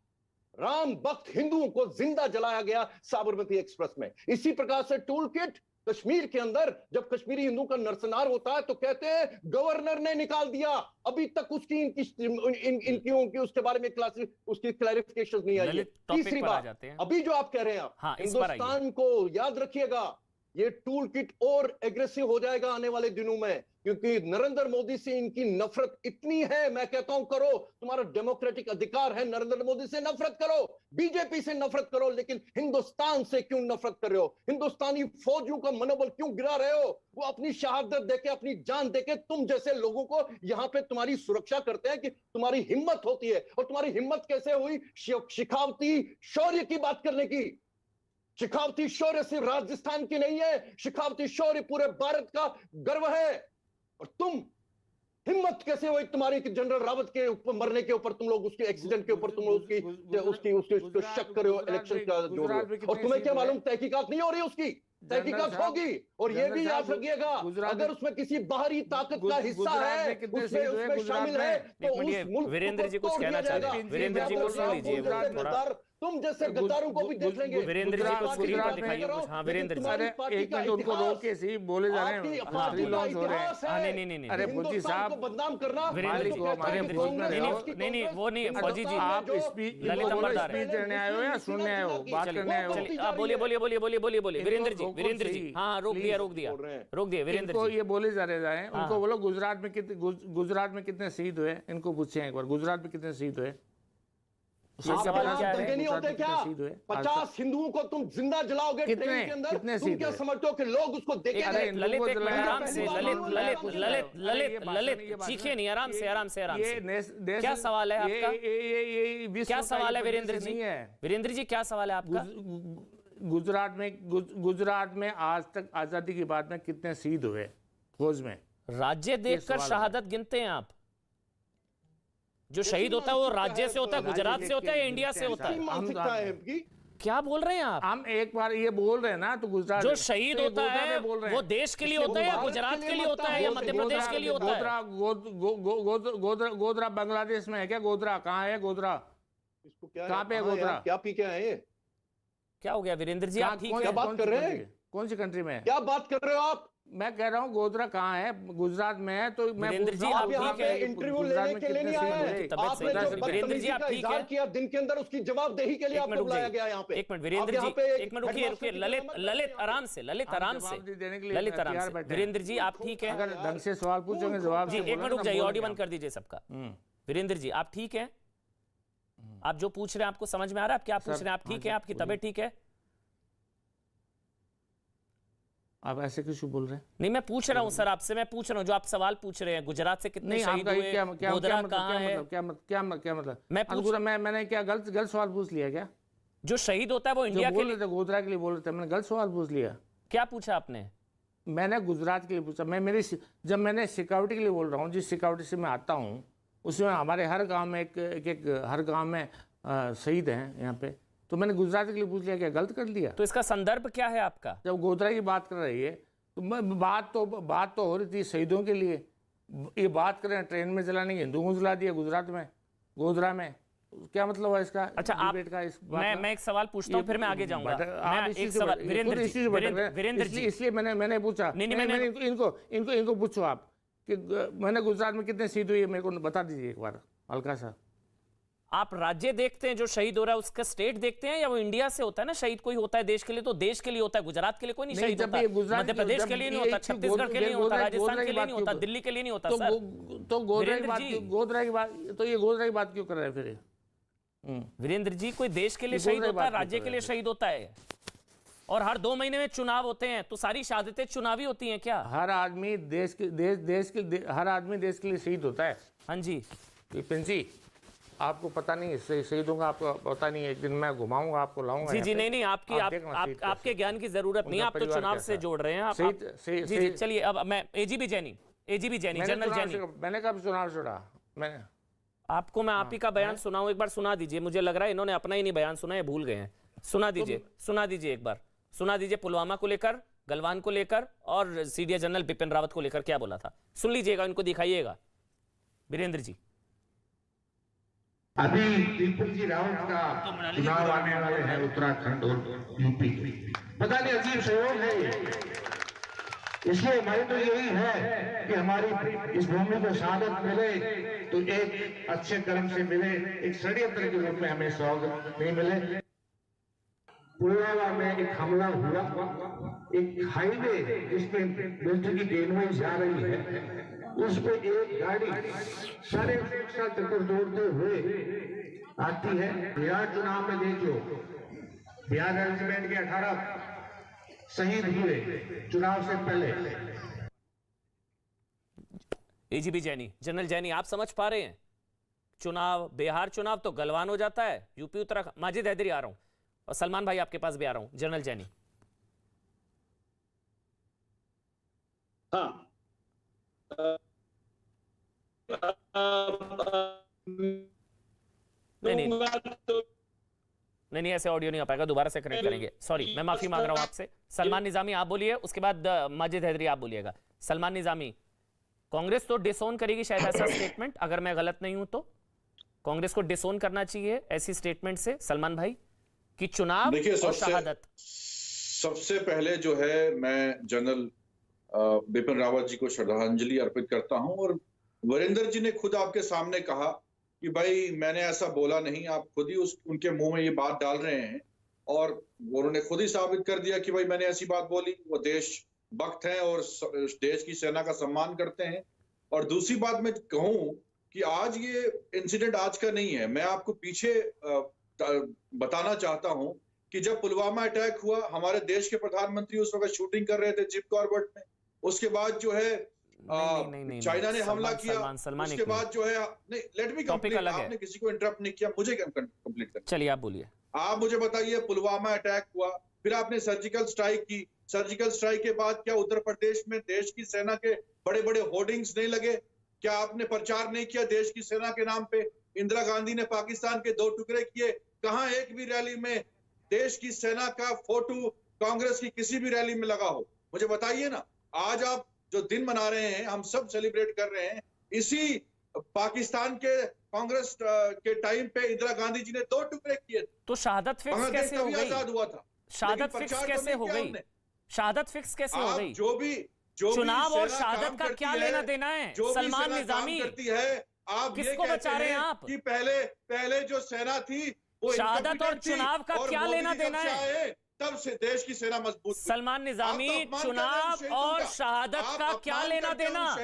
राम भक्त हिंदुओं को जिंदा जलाया गया साबरमती एक्सप्रेस में। इसी प्रकार से टूल किट कश्मीर के अंदर, जब कश्मीरी हिंदू का नरसंहार होता है तो कहते हैं गवर्नर ने निकाल दिया, अभी तक उसकी इनकी उसके बारे में उसकी क्लैरिफिकेशन नहीं आई है। तीसरी बात, अभी जो आप कह रहे हैं आप, हिंदुस्तान को याद रखिएगा, ये टूल किट और एग्रेसिव हो जाएगा आने वाले दिनों में, क्योंकि नरेंद्र मोदी से इनकी नफरत इतनी है। मैं कहता हूं करो, तुम्हारा डेमोक्रेटिक अधिकार है, नरेंद्र मोदी से नफरत करो, बीजेपी से नफरत करो, लेकिन हिंदुस्तान से क्यों नफरत कर रहे हो? हिंदुस्तानी फौजियों का मनोबल क्यों गिरा रहे हो? वो अपनी शहादत देके, अपनी जान देके तुम जैसे लोगों को यहां पे तुम्हारी सुरक्षा करते हैं कि तुम्हारी हिम्मत होती है। और तुम्हारी हिम्मत कैसे हुई? शिखावती शौर्य की बात करने की। शिखावती शौर्य सिर्फ राजस्थान की नहीं है, शिखावती शौर्य पूरे भारत का गर्व है। और तुम हिम्मत कैसे हुई तुम्हारी कि जनरल रावत के ऊपर मरने के ऊपर तुम लोग उसके एक्सीडेंट के ऊपर तुम लोग उसकी शक कर रहे हो, इलेक्शन का जोड़ रहे हो। और तुम्हें क्या मालूम तहकीकात नहीं हो रही उसकी? तहकीकात होगी। और ये भी याद रखिएगा, अगर उसमें किसी बाहरी ताकत का हिस्सा है, उसमें शामिल है, तो उस मुल्क वीरेंद्र जी कुछ कहना चाह रहे हैं। वीरेंद्र जी को सुन लीजिए, थोड़ा तुम जैसे गद्दारों को भी देख लेंगे। वीरेंद्र जी को स्क्रीन पर दिखाइए कुछ। हाँ वीरेंद्र जी, अरे एक मिनट उनको रोक के सी बोले जा रहे हैं, पार्टी का लॉन्च हो रहे हैं। इतिहास है। नहीं, अरे फौजी साहब, बदनाम करना वीरेंद्र जी, नहीं, वो नहीं, फौजी जी आप स्पीच ललित अंबरदार है। स्पीच देने आए हो या सुनने आए हो, बात करने आए हो? चलिए आप बोलिए वीरेंद्र जी। हाँ रोक दिया वीरेंद्र इनको जी। ये बोले जा रहे हैं, उनको बोलो गुजरात में कितने शहीद हुए, इनको पूछे एक बार, गुजरात में कितने शहीद हुए? दंगे नहीं होते क्या? 50 हिंदुओं को तुम जिंदा जलाओगे ट्रेन के अंदर? तुम क्या समझते हो कि लोग उसको देखेंगे? ललित एक मिनट आराम से, ललित चीखिए नहीं, आराम से। क्या सवाल है आपका? क्या सवाल है वीरेंद्र जी? वीरेंद्र जी क्या सवाल है आपका? गुजरात में आज तक आजादी के बाद में कितने शहीद हुए फौज में? राज्य देखकर शहादत गिनते हैं आप? जो शहीद होता है वो राज्य से होता है, गुजरात से होता है या इंडिया से होता है? क्या बोल रहे हैं आप? हम एक बार ये बोल रहे हैं ना, तो गुजरात जो शहीद होता है वो देश के लिए होता है या गुजरात के लिए होता है या मध्य प्रदेश के लिए होता है? गोधरा बांग्लादेश में है क्या? गोधरा कहाँ है? गोधरा कहाँ पे है? गोधरा क्या पी के आए? क्या हो गया वीरेंद्र जी, आप ठीक क्या है? बात कर रहे हैं? कौन सी कंट्री में है? क्या बात कर रहे हो आप? मैं कह रहा हूँ गोधरा कहाँ है? गुजरात में है। तो मैं वीरेंद्र जी आप यहाँ ठीक पे है? इंटरव्यू लेने के लिए नहीं आए हैं। आपने जो वीरेंद्र जी आप बदतमीजी का ठीक इजहार है? किया दिन के अंदर, उसकी जवाबदेही के लिए आपको बुलाया गया यहाँ पे। एक मिनट वीरेंद्र जी, एक मिनट रुकिए, ललित आराम से, ललित आराम से। वीरेंद्र जी आप ठीक है? अगर ढंग से सवाल पूछोगे जवाब जी, एक मिनट रुक जाइए, ऑडियो बंद कर दीजिए सबका। वीरेंद्र जी आप ठीक है? आप जो पूछ रहे हैं आपको समझ में आ रहा है? आप क्या पूछ रहे हैं? आप ठीक है? आपकी तबीयत ठीक है? आप ऐसे क्यों बोल रहे हैं? नहीं मैं पूछ रहा हूं सर आपसे, मैं पूछ रहा हूं जो आप सवाल पूछ रहे हैं, गुजरात से कितने शहीद हुए, गोधरा कहां है? क्या मतलब? मैंने क्या गलत सवाल पूछ लिया क्या? जो शहीद होता है वो इंडिया के लिए, गोधरा के लिए बोल रहे थे, मैंने गलत सवाल पूछ लिया? क्या पूछा आपने? मैंने गुजरात के लिए पूछा। जब मैंने सिक्योरिटी के लिए बोल रहा हूँ, जिस सिक्योरिटी से मैं आता हूँ, उसमें हमारे हर गाँव में हर गाँव में शहीद हैं यहाँ पे, तो मैंने गुजरात के लिए पूछ लिया, क्या गलत कर लिया? तो इसका संदर्भ क्या है आपका? जब गोधरा की बात कर रही है तो बात तो हो रही थी शहीदों के लिए। ये बात करें ट्रेन में जलाने की, हिंदुओं को जला दिया गुजरात में, गोधरा में, क्या मतलब है इसका? अच्छा मैं एक सवाल पूछता हूँ, फिर मैं आगे जाऊंगा। इसलिए मैंने पूछा। इनको पूछो आप कि मैंने गुजरात में कितने शहीद हुए, मेरे को बता दीजिए एक बार हल्का सा। आप राज्य देखते हैं जो शहीद हो रहा है, उसका स्टेट देखते हैं या वो इंडिया से होता है ना? शहीद कोई होता है देश के लिए तो देश के लिए होता है, गुजरात के लिए कोई नहीं शहीद होता, मध्य प्रदेश के लिए नहीं होता, छत्तीसगढ़ के लिए नहीं होता, राजस्थान के लिए नहीं होता, दिल्ली के लिए नहीं होता। तो गोधरा की बात क्यों कर रहे हैं फिर? वीरेंद्र जी कोई देश के लिए शहीद होता है, राज्य के लिए शहीद होता है, और हर 2 महीने में चुनाव होते हैं, तो सारी शहादतें चुनावी होती हैं क्या? हर आदमी देश के लिए शहीद होता है। हाँ जी विपिन जी, आपको पता नहीं शहीदों का, आपको पता नहीं, एक दिन मैं घुमाऊंगा, आपको लाऊंगा। जी नहीं, आपके ज्ञान की जरूरत नहीं, आप तो चुनाव से जोड़ रहे हैं। जी चलिए, अब मैं एजीबी जैनी, जनरल जैनी, मैंने कब चुनाव छोड़ा? मैंने आपको मैं आप ही का बयान सुनाऊं, एक बार सुना दीजिए। मुझे लग रहा है इन्होंने अपना ही नहीं बयान सुना है, भूल गए हैं। सुना दीजिए एक बार, सुना दीजिए। पुलवामा को लेकर, गलवान को लेकर और सीडीएस जनरल बिपिन रावत को लेकर क्या बोला था, सुन लीजिएगा, इनको दिखाइएगा। वीरेंद्र जी अभी बिपिन जी रावत का चुनाव आने वाले हैं उत्तराखंड और यूपी के। पता नहीं अजीब संयोग है ये, इसलिए हमारी तो यही है कि हमारी इस भूमि को शहादत मिले तो एक अच्छे कर्म से मिले, एक षड्यंत्र के रूप में हमें स्वागत नहीं मिले। पुलवामा में एक हमला हुआ, एक हाईवे जिसपे मिलिट्री की ट्रेन जा रही है, उस पे एक गाड़ी सारे सुरक्षा चक्कर दौड़ते हुए आती है। बिहार चुनाव में देख लो, बिहार रेजिमेंट के 18 शहीद हुए चुनाव से पहले। एजीबी जैनी, जनरल जैनी, आप समझ पा रहे हैं? चुनाव, बिहार चुनाव तो गलवान हो जाता है, यूपी उत्तराखंड। माजिद हैदरी आ रहा हूं, और सलमान भाई आपके पास भी आ रहा हूं। जनरल जैनी, हाँ नहीं, ऐसे ऑडियो नहीं आ पाएगा, दोबारा से कनेक्ट करेंगे। सॉरी, मैं माफी मांग रहा हूं आपसे। सलमान निजामी आप बोलिए, उसके बाद माजिद हैदरी आप बोलिएगा। सलमान निजामी, कांग्रेस तो डिसोन करेगी शायद ऐसा स्टेटमेंट, अगर मैं गलत नहीं हूं तो कांग्रेस को डिसोन करना चाहिए ऐसी स्टेटमेंट से, सलमान भाई, कि चुनाव और शहादत। सबसे पहले जो है मैं जनरल बिपिन रावत जी को श्रद्धांजलि अर्पित करता हूं, और वीरेंद्र जी ने खुद आपके सामने कहा कि भाई मैंने ऐसा बोला नहीं, आप खुद ही उनके मुंह में ये बात डाल रहे हैं, और उन्होंने खुद ही साबित कर दिया कि भाई मैंने ऐसी बात बोली। वो देशभक्त हैं और देश की सेना का सम्मान करते हैं। और दूसरी बात मैं कहूं कि आज ये इंसिडेंट आज का नहीं है, मैं आपको पीछे बताना चाहता हूं कि जब पुलवामा अटैक हुआ, हमारे देश के प्रधानमंत्री उस वक्त शूटिंग कर रहे थे जिम कॉर्बेट में। उसके बाद जो है चाइना ने हमला किया, उसके बाद जो है नहीं, लेट मी कंप्लीट, आपने किसी को इंटरप्ट नहीं किया, मुझे कंप्लीट कर। चलिए आप बोलिए। आप मुझे बताइए, पुलवामा अटैक हुआ, फिर आपने सर्जिकल स्ट्राइक की, सर्जिकल स्ट्राइक के बाद क्या उत्तर प्रदेश में देश की सेना के बड़े बड़े होर्डिंग्स नहीं लगे? क्या आपने प्रचार नहीं किया देश की सेना के नाम पे? इंदिरा गांधी ने पाकिस्तान के 2 टुकड़े किए, कहां एक भी रैली में देश की सेना का फोटो कांग्रेस की किसी भी रैली में लगा हो? मुझे बताइए ना। आज आप जो दिन मना रहे हैं, हम सब सेलिब्रेट कर रहे हैं, इसी पाकिस्तान के कांग्रेस के टाइम पे इंदिरा गांधी जी ने 2 टुकड़े किए। तो शहादत फिक्स कैसे हो गई? आजाद हुआ था, शहादत फिक्स कैसे हो गई? शहादत फिक्स कैसे हो गई? जो चुनाव और शहादत का क्या लेना देना है? सलमान निजामी करती है, आप किसको बचा रहे हैं आप? कि पहले जो सेना थी वो शहादत और चुनाव का क्या लेना देना है? तब से देश की सेना मजबूत। सलमान निजामी, चुनाव और शहादत का क्या लेना देना?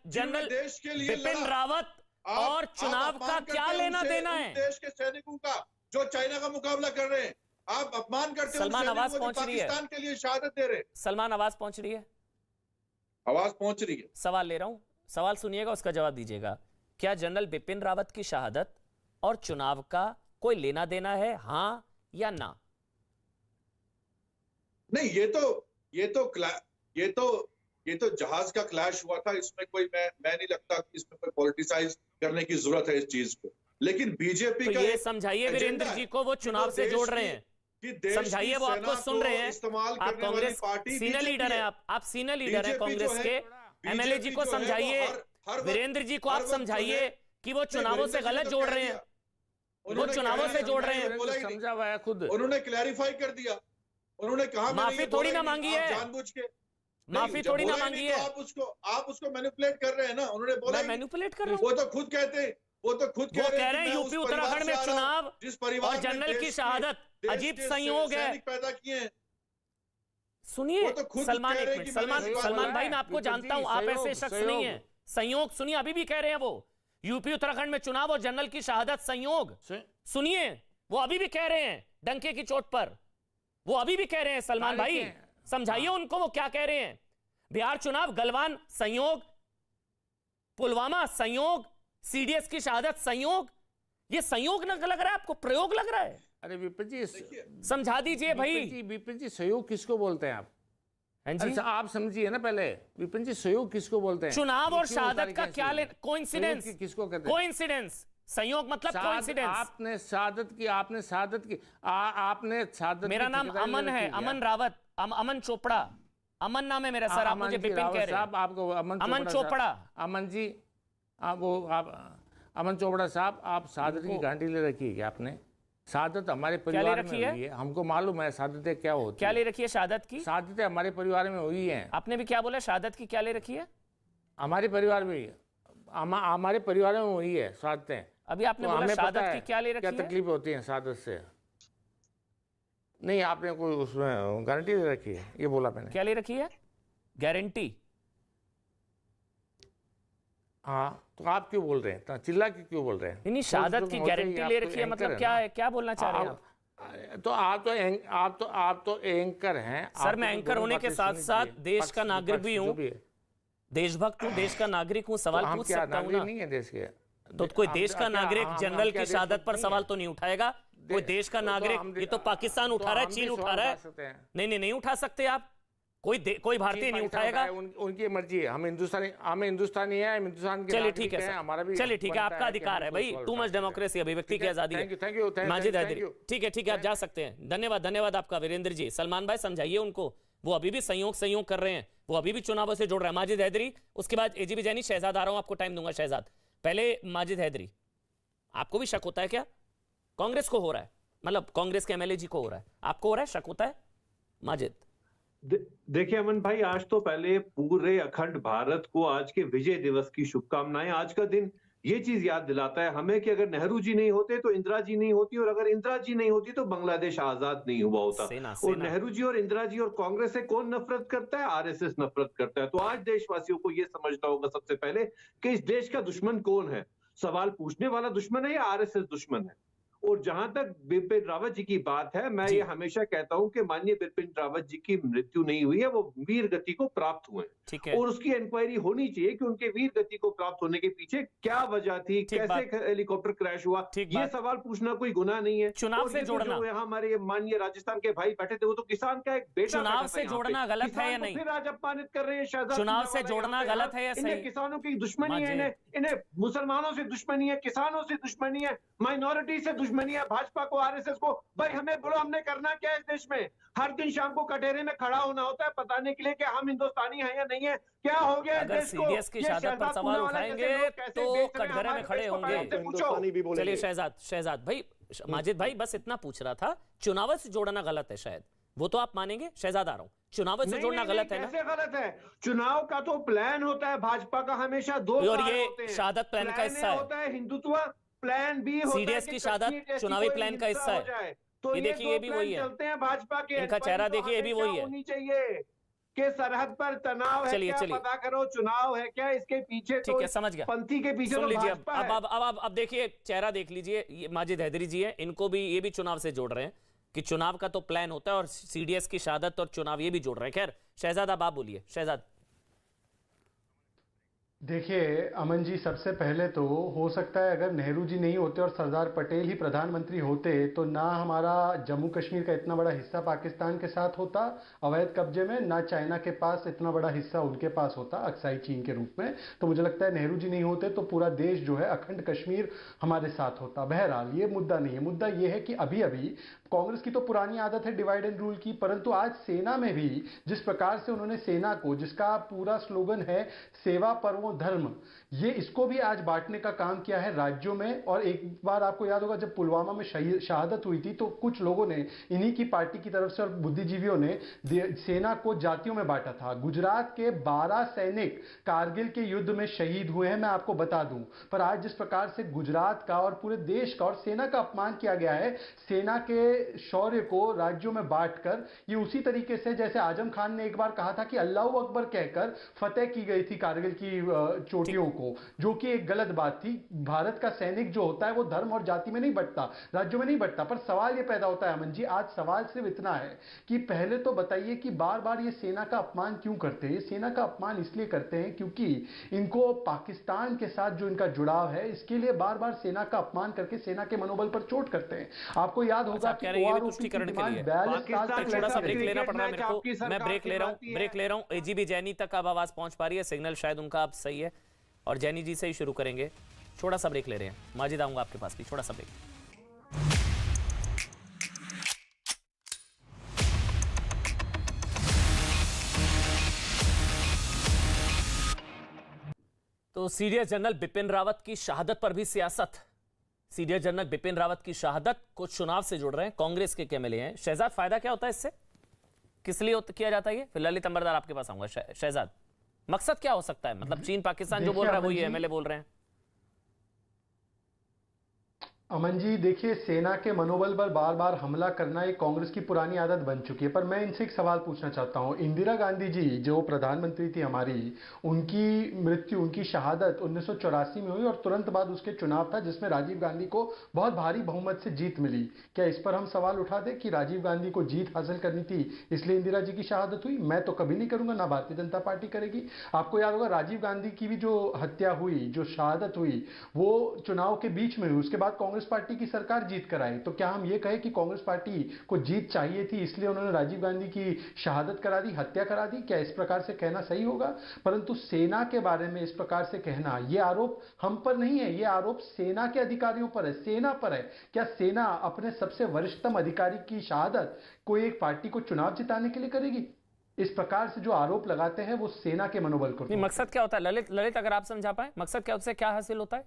जनरल देश के लिए बिपिन रावत और चुनाव का क्या लेना देना है? देश के सैनिकों का जो चाइना का मुकाबला कर रहे हैं, आप अपमान करते हैं। सलमान, आवाज पहुंच रही है? पाकिस्तान के लिए शहादत दे रहे हैं। सलमान, आवाज पहुंच रही है? आवाज पहुंच रही है। सवाल ले रहा हूं, सवाल सुनिएगा, उसका जवाब दीजिएगा। क्या जनरल बिपिन रावत की शहादत और चुनाव का कोई लेना देना है, हां या ना? नहीं, ये तो जहाज का क्लैश हुआ था, इसमें कोई मैं नहीं लगता कि इसमें कोई पॉलिटिसाइज करने की जरूरत है इस चीज को। लेकिन बीजेपी तो का ये समझाइए वीरेंद्र जी को, वो चुनाव से जोड़ रहे हैं, समझाइए, वो आपको सुन रहे हैं। आप कांग्रेस सीनियर लीडर हैं, आप सीनियर लीडर हैं कांग्रेस के, एमएलए जी को समझाइए, वीरेंद्र जी को आप समझाइए कि वो चुनावों से गलत जोड़ रहे हैं, वो चुनावों से जोड़ रहे हैं। समझा हुआ खुद उन्होंने क्लैरिफाई कर दिया, उन्होंने कहा माफी थोड़ी ना मांगी है, जानबूझ के माफी थोड़ी ना मांगी है। आप उसको मैनिपुलेट कर रहे हैं ना। उन्होंने बोला मैनिपुलेट कर रहा हूं? वो तो खुद कहते हैं, वो कह रहे हैं यूपी उत्तराखंड में चुनाव जिस परिवार और जनरल की शहादत अजीब संयोग है। पैदा किए हैं। सुनिए सलमान, एक मिनट, सलमान भाई, मैं आपको जानता हूं, आप ऐसे शख्स नहीं है। संयोग सुनिए, अभी भी कह रहे हैं वो, यूपी उत्तराखंड में चुनाव और जनरल की शहादत संयोग। सुनिए, वो अभी भी कह रहे हैं डंके की चोट पर, वो अभी भी कह रहे हैं। सलमान भाई समझाइए उनको वो क्या कह रहे हैं। बिहार चुनाव गलवान संयोग, पुलवामा संयोग, सीडीएस की शहादत संयोग। ये संयोग न लग रहा है आपको, प्रयोग लग रहा है? अरे विपिन जी समझा दीजिए भाई। विपिन जी सहयोग किसको बोलते हैं आप? जी? आप समझिए ना पहले, विपिन जी सहयोग किसको बोलते हैं? चुनाव और शहादत का क्या ले? कोइंसिडेंस किसको कहते हैं? कोइंसिडेंस, संयोग मतलब कोइंसिडेंस। आपने शहादत की, आपने शहादत मेरा नाम अमन है, अमन रावत, अमन चोपड़ा, अमन नाम है मेरा सर। आप मुझे बिपिन कह रहे हैं। आपको अमन चोपड़ा। अमन जी, अमन चोपड़ा साहब, आप शहादत की गांडी ले रखी है क्या आपने? शहादत हमारे परिवार में हुई है, हमको मालूम है शहादतें क्या होती है। क्या ले रखी है शहादत की? शहादतें हमारे परिवार में हुई हैं। आपने भी क्या बोला, शहादत की क्या ले रखी है? हमारे परिवार में, हमारे परिवार में हुई है शहादतें। अभी आपने बोला शहादत की क्या ले रखी है? क्या तकलीफ होती है शहादत से? नहीं, आपने कोई उसमें गारंटी ले रखी है, ये बोला मैंने। क्या ले रखी है? गारंटी? हाँ, तो आप क्यों बोल रहे हैं, चिल्ला के क्यों बोल रहे हैं? नहीं, शहादत की गारंटी ले रखी है मतलब क्या है, क्या बोलना चाह रहे हैं? तो आप तो एंकर हैं सर। मैं एंकर होने के साथ साथ देश का नागरिक भी हूँ, देशभक्त हूँ, देश का नागरिक हूँ। सवाल पूछ सकता हूँ ना? नहीं है देश के, तो कोई देश का नागरिक जनरल की शहादत पर सवाल तो नहीं उठाएगा? कोई देश का नागरिक, ये तो पाकिस्तान उठा रहा है, चीन उठा रहा है। नहीं उठा सकते आप। कोई भारतीय नहीं उठाएगा। उनकी मर्जी है, हम हिंदुस्तानी है, हम हिंदुस्तान के चलिए ठीक है नागरिक हैं, हमारा भी चलिए ठीक है, बनता आपका अधिकार है कि भाई, हम टू मच डेमोक्रेसी, अभिव्यक्ति की आजादी है। थैंक यू माजिद हैदरी, ठीक है, आप जा सकते हैं। धन्यवाद आपका वीरेंद्र जी। सलमान भाई समझाइए उनको, वो अभी भी संयोग कर रहे हैं, वो अभी भी चुनावों से जुड़ रहे हैं। माजिद हैदरी, उसके बाद एजीबी जैनी, शहजाद आ रहा हूं, आपको टाइम दूंगा। शहजाद पहले माजिद हैदरी, आपको भी शक होता है क्या? कांग्रेस को हो रहा है, मतलब कांग्रेस के एमएलए जी को हो रहा है, आपको हो रहा है, शक होता है? माजिद देखिए अमन भाई, आज तो पहले पूरे अखंड भारत को आज के विजय दिवस की शुभकामनाएं। आज का दिन ये चीज याद दिलाता है हमें कि अगर नेहरू जी नहीं होते तो इंदिरा जी नहीं होती, और अगर इंदिरा जी नहीं होती तो बांग्लादेश आजाद नहीं हुआ होता। और नेहरू जी और इंदिरा जी और कांग्रेस से कौन नफरत करता है? आरएसएस नफरत करता है। तो आज देशवासियों को यह समझना होगा सबसे पहले कि इस देश का दुश्मन कौन है। सवाल पूछने वाला दुश्मन है या आरएसएस दुश्मन है? और जहां तक बिपिन रावत जी की बात है, मैं ये हमेशा कहता हूं कि माननीय बिपिन रावत जी की मृत्यु नहीं हुई है, वो वीर गति को प्राप्त हुए हैं, और उसकी इंक्वायरी होनी चाहिए कि उनके वीर गति को प्राप्त होने के पीछे क्या वजह थी, कैसे हेलीकॉप्टर क्रैश हुआ। ये सवाल पूछना कोई गुनाह नहीं है। चुनाव से जोड़ना, यहाँ हमारे माननीय राजस्थान के भाई बैठे थे, वो तो किसान का एक बेटा, चुनाव से जोड़ना गलत है या नहीं? फिर आज अपमानित कर रहे हैं शहजाद। चुनाव से जोड़ना गलत है या सही? किसानों की दुश्मनी है, इन्हें मुसलमानों से दुश्मनी है, किसानों से दुश्मनी है, माइनॉरिटी से दुश्मनी है, भाजपा को, आरएसएस को। भाई हमें बोलो, हमने करना क्या है इस देश में? हर दिन शाम को कटहरे में खड़ा होना होता है बताने के लिए कि हम हिंदुस्तानी हैं या नहीं है। क्या हो गया अगर सीडीएस की शहादत पर सवाल उठाएंगे तो कटघरे में खड़े होंगे। चलिए शहजाद भाई, माजिद भाई बस इतना पूछ रहा था, चुनाव से जोड़ना गलत है शायद, वो तो आप मानेंगे? शहजाद आ रहा हूं, चुनाव से जोड़ना गलत है ना? कैसे गलत है? चुनाव का तो प्लान होता है भाजपा का, हमेशा दो, और ये शहादत प्लान का हिस्सा होता है। हिंदुत्व प्लान भी होता है, सीडीएस की शहादत चुनावी प्लान का हिस्सा है। तो ये देखिए, ये भी वही है, चलते हैं भाजपा के। इनका चेहरा देखिए, ये भी वही है। होनी चाहिए कि सरहद पर तनाव है क्या, पता करो, चुनाव है क्या, इसके पीछे ठीक है, समझ गया, पंथी के पीछे सुन लीजिए। अब देखिए चेहरा देख लीजिए, ये माजिद हैदरी जी है, इनको भी, ये भी चुनाव से जोड़ रहे हैं कि चुनाव का तो प्लान होता है, और सीडीएस की शहादत और चुनाव ये भी जोड़ रहे हैं। खैर शहजाद, अब आप बोलिए। शहजाद देखिए अमन जी, सबसे पहले तो हो सकता है अगर नेहरू जी नहीं होते और सरदार पटेल ही प्रधानमंत्री होते तो ना हमारा जम्मू कश्मीर का इतना बड़ा हिस्सा पाकिस्तान के साथ होता अवैध कब्जे में, ना चाइना के पास इतना बड़ा हिस्सा उनके पास होता अक्साई चीन के रूप में। तो मुझे लगता है नेहरू जी नहीं होते तो पूरा देश जो है, अखंड कश्मीर हमारे साथ होता। बहरहाल ये मुद्दा नहीं है। मुद्दा ये है कि अभी अभी कांग्रेस की तो पुरानी आदत है डिवाइड एंड रूल की, परंतु आज सेना में भी जिस प्रकार से उन्होंने सेना को, जिसका पूरा स्लोगन है सेवा परमो धर्म, ये इसको भी आज बांटने का काम किया है राज्यों में। और एक बार आपको याद होगा जब पुलवामा में शहादत हुई थी तो कुछ लोगों ने, इन्हीं की पार्टी की तरफ से और बुद्धिजीवियों ने सेना को जातियों में बांटा था। गुजरात के 12 सैनिक कारगिल के युद्ध में शहीद हुए हैं, मैं आपको बता दूं। पर आज जिस प्रकार से गुजरात का और पूरे देश का और सेना का अपमान किया गया है, सेना के शौर्य को राज्यों में बांटकर, ये उसी तरीके से जैसे आजम खान ने एक बार कहा था कि अल्लाह अकबर कहकर फतेह की गई थी कारगिल की चोटियों को, जो कि एक गलत बात थी। भारत का सैनिक जो होता है वो धर्म और जाति में नहीं बंटता, राज्यों में नहीं बंटता। पर सवाल ये पैदा होता है अमन जी, आज सवाल सिर्फ इतना है कि पहले तो बताइए कि बार बार ये सेना का अपमान क्यों करते हैं? ये सेना का अपमान इसलिए करते हैं क्योंकि इनको पाकिस्तान के साथ जो इनका जुड़ाव है, इसके लिए बार बार सेना का अपमान करके सेना के मनोबल पर चोट करते हैं। आपको याद होगा कि तुष्टिकरण के लिए 42 साल तक थोड़ा सा ब्रेक लेना पड़ रहा है मेरे को, मैं ब्रेक ले रहा हूं। एजीबी जैनी तक अब आवाज पहुंच पा रही है, सिग्नल शायद उनका अब सही है, और जैनी जी से ही शुरू करेंगे। थोड़ा सा ब्रेक ले रहे हैं, माजिद आऊंगा आपके पास भी, थोड़ा सा ब्रेक। तो सीडीएस जनरल बिपिन रावत की शहादत पर भी सियासत। सीडीएस जनरल बिपिन रावत की शहादत को चुनाव से जोड़ रहे हैं, कांग्रेस के एमएलए हैं। शहजाद, फायदा क्या होता है इससे, किस लिए किया जाता है ये? फिर ललित अंबरदार आपके पास आऊंगा। शहजाद, मकसद क्या हो सकता है? मतलब चीन पाकिस्तान जो बोल रहा है वो ये एमएलए बोल रहे हैं। अमन जी देखिए, सेना के मनोबल पर बार बार हमला करना एक कांग्रेस की पुरानी आदत बन चुकी है। पर मैं इनसे एक सवाल पूछना चाहता हूं। इंदिरा गांधी जी जो प्रधानमंत्री थी हमारी, उनकी मृत्यु, उनकी शहादत 1984 में हुई और तुरंत बाद उसके चुनाव था जिसमें राजीव गांधी को बहुत भारी बहुमत से जीत मिली। क्या इस पर हम सवाल उठा दें कि राजीव गांधी को जीत हासिल करनी थी इसलिए इंदिरा जी की शहादत हुई? मैं तो कभी नहीं करूंगा, ना भारतीय जनता पार्टी करेगी। आपको याद होगा राजीव गांधी की भी जो हत्या हुई, जो शहादत हुई, वो चुनाव के बीच में हुई। उसके बाद कांग्रेस कांग्रेस पार्टी की सरकार जीत कर आई। तो क्या हम ये कहें कि कांग्रेस पार्टी को जीत चाहिए थी इसलिए उन्होंने राजीव गांधी की शहादत करा दी, हत्या करा दी? क्या इस प्रकार से कहना सही होगा? परंतु सेना के बारे में इस प्रकार से कहना, यह आरोप हम पर नहीं है, यह आरोप सेना के अधिकारियों पर है, सेना पर है। क्या सेना अपने सबसे वरिष्ठतम अधिकारी की शहादत कोई एक पार्टी को चुनाव जिताने के लिए करेगी? इस प्रकार से जो आरोप लगाते हैं वो सेना के मनोबल को। मकसद क्या होता है ललित, अगर आप समझा पाए मकसद क्या, उससे क्या हासिल होता है?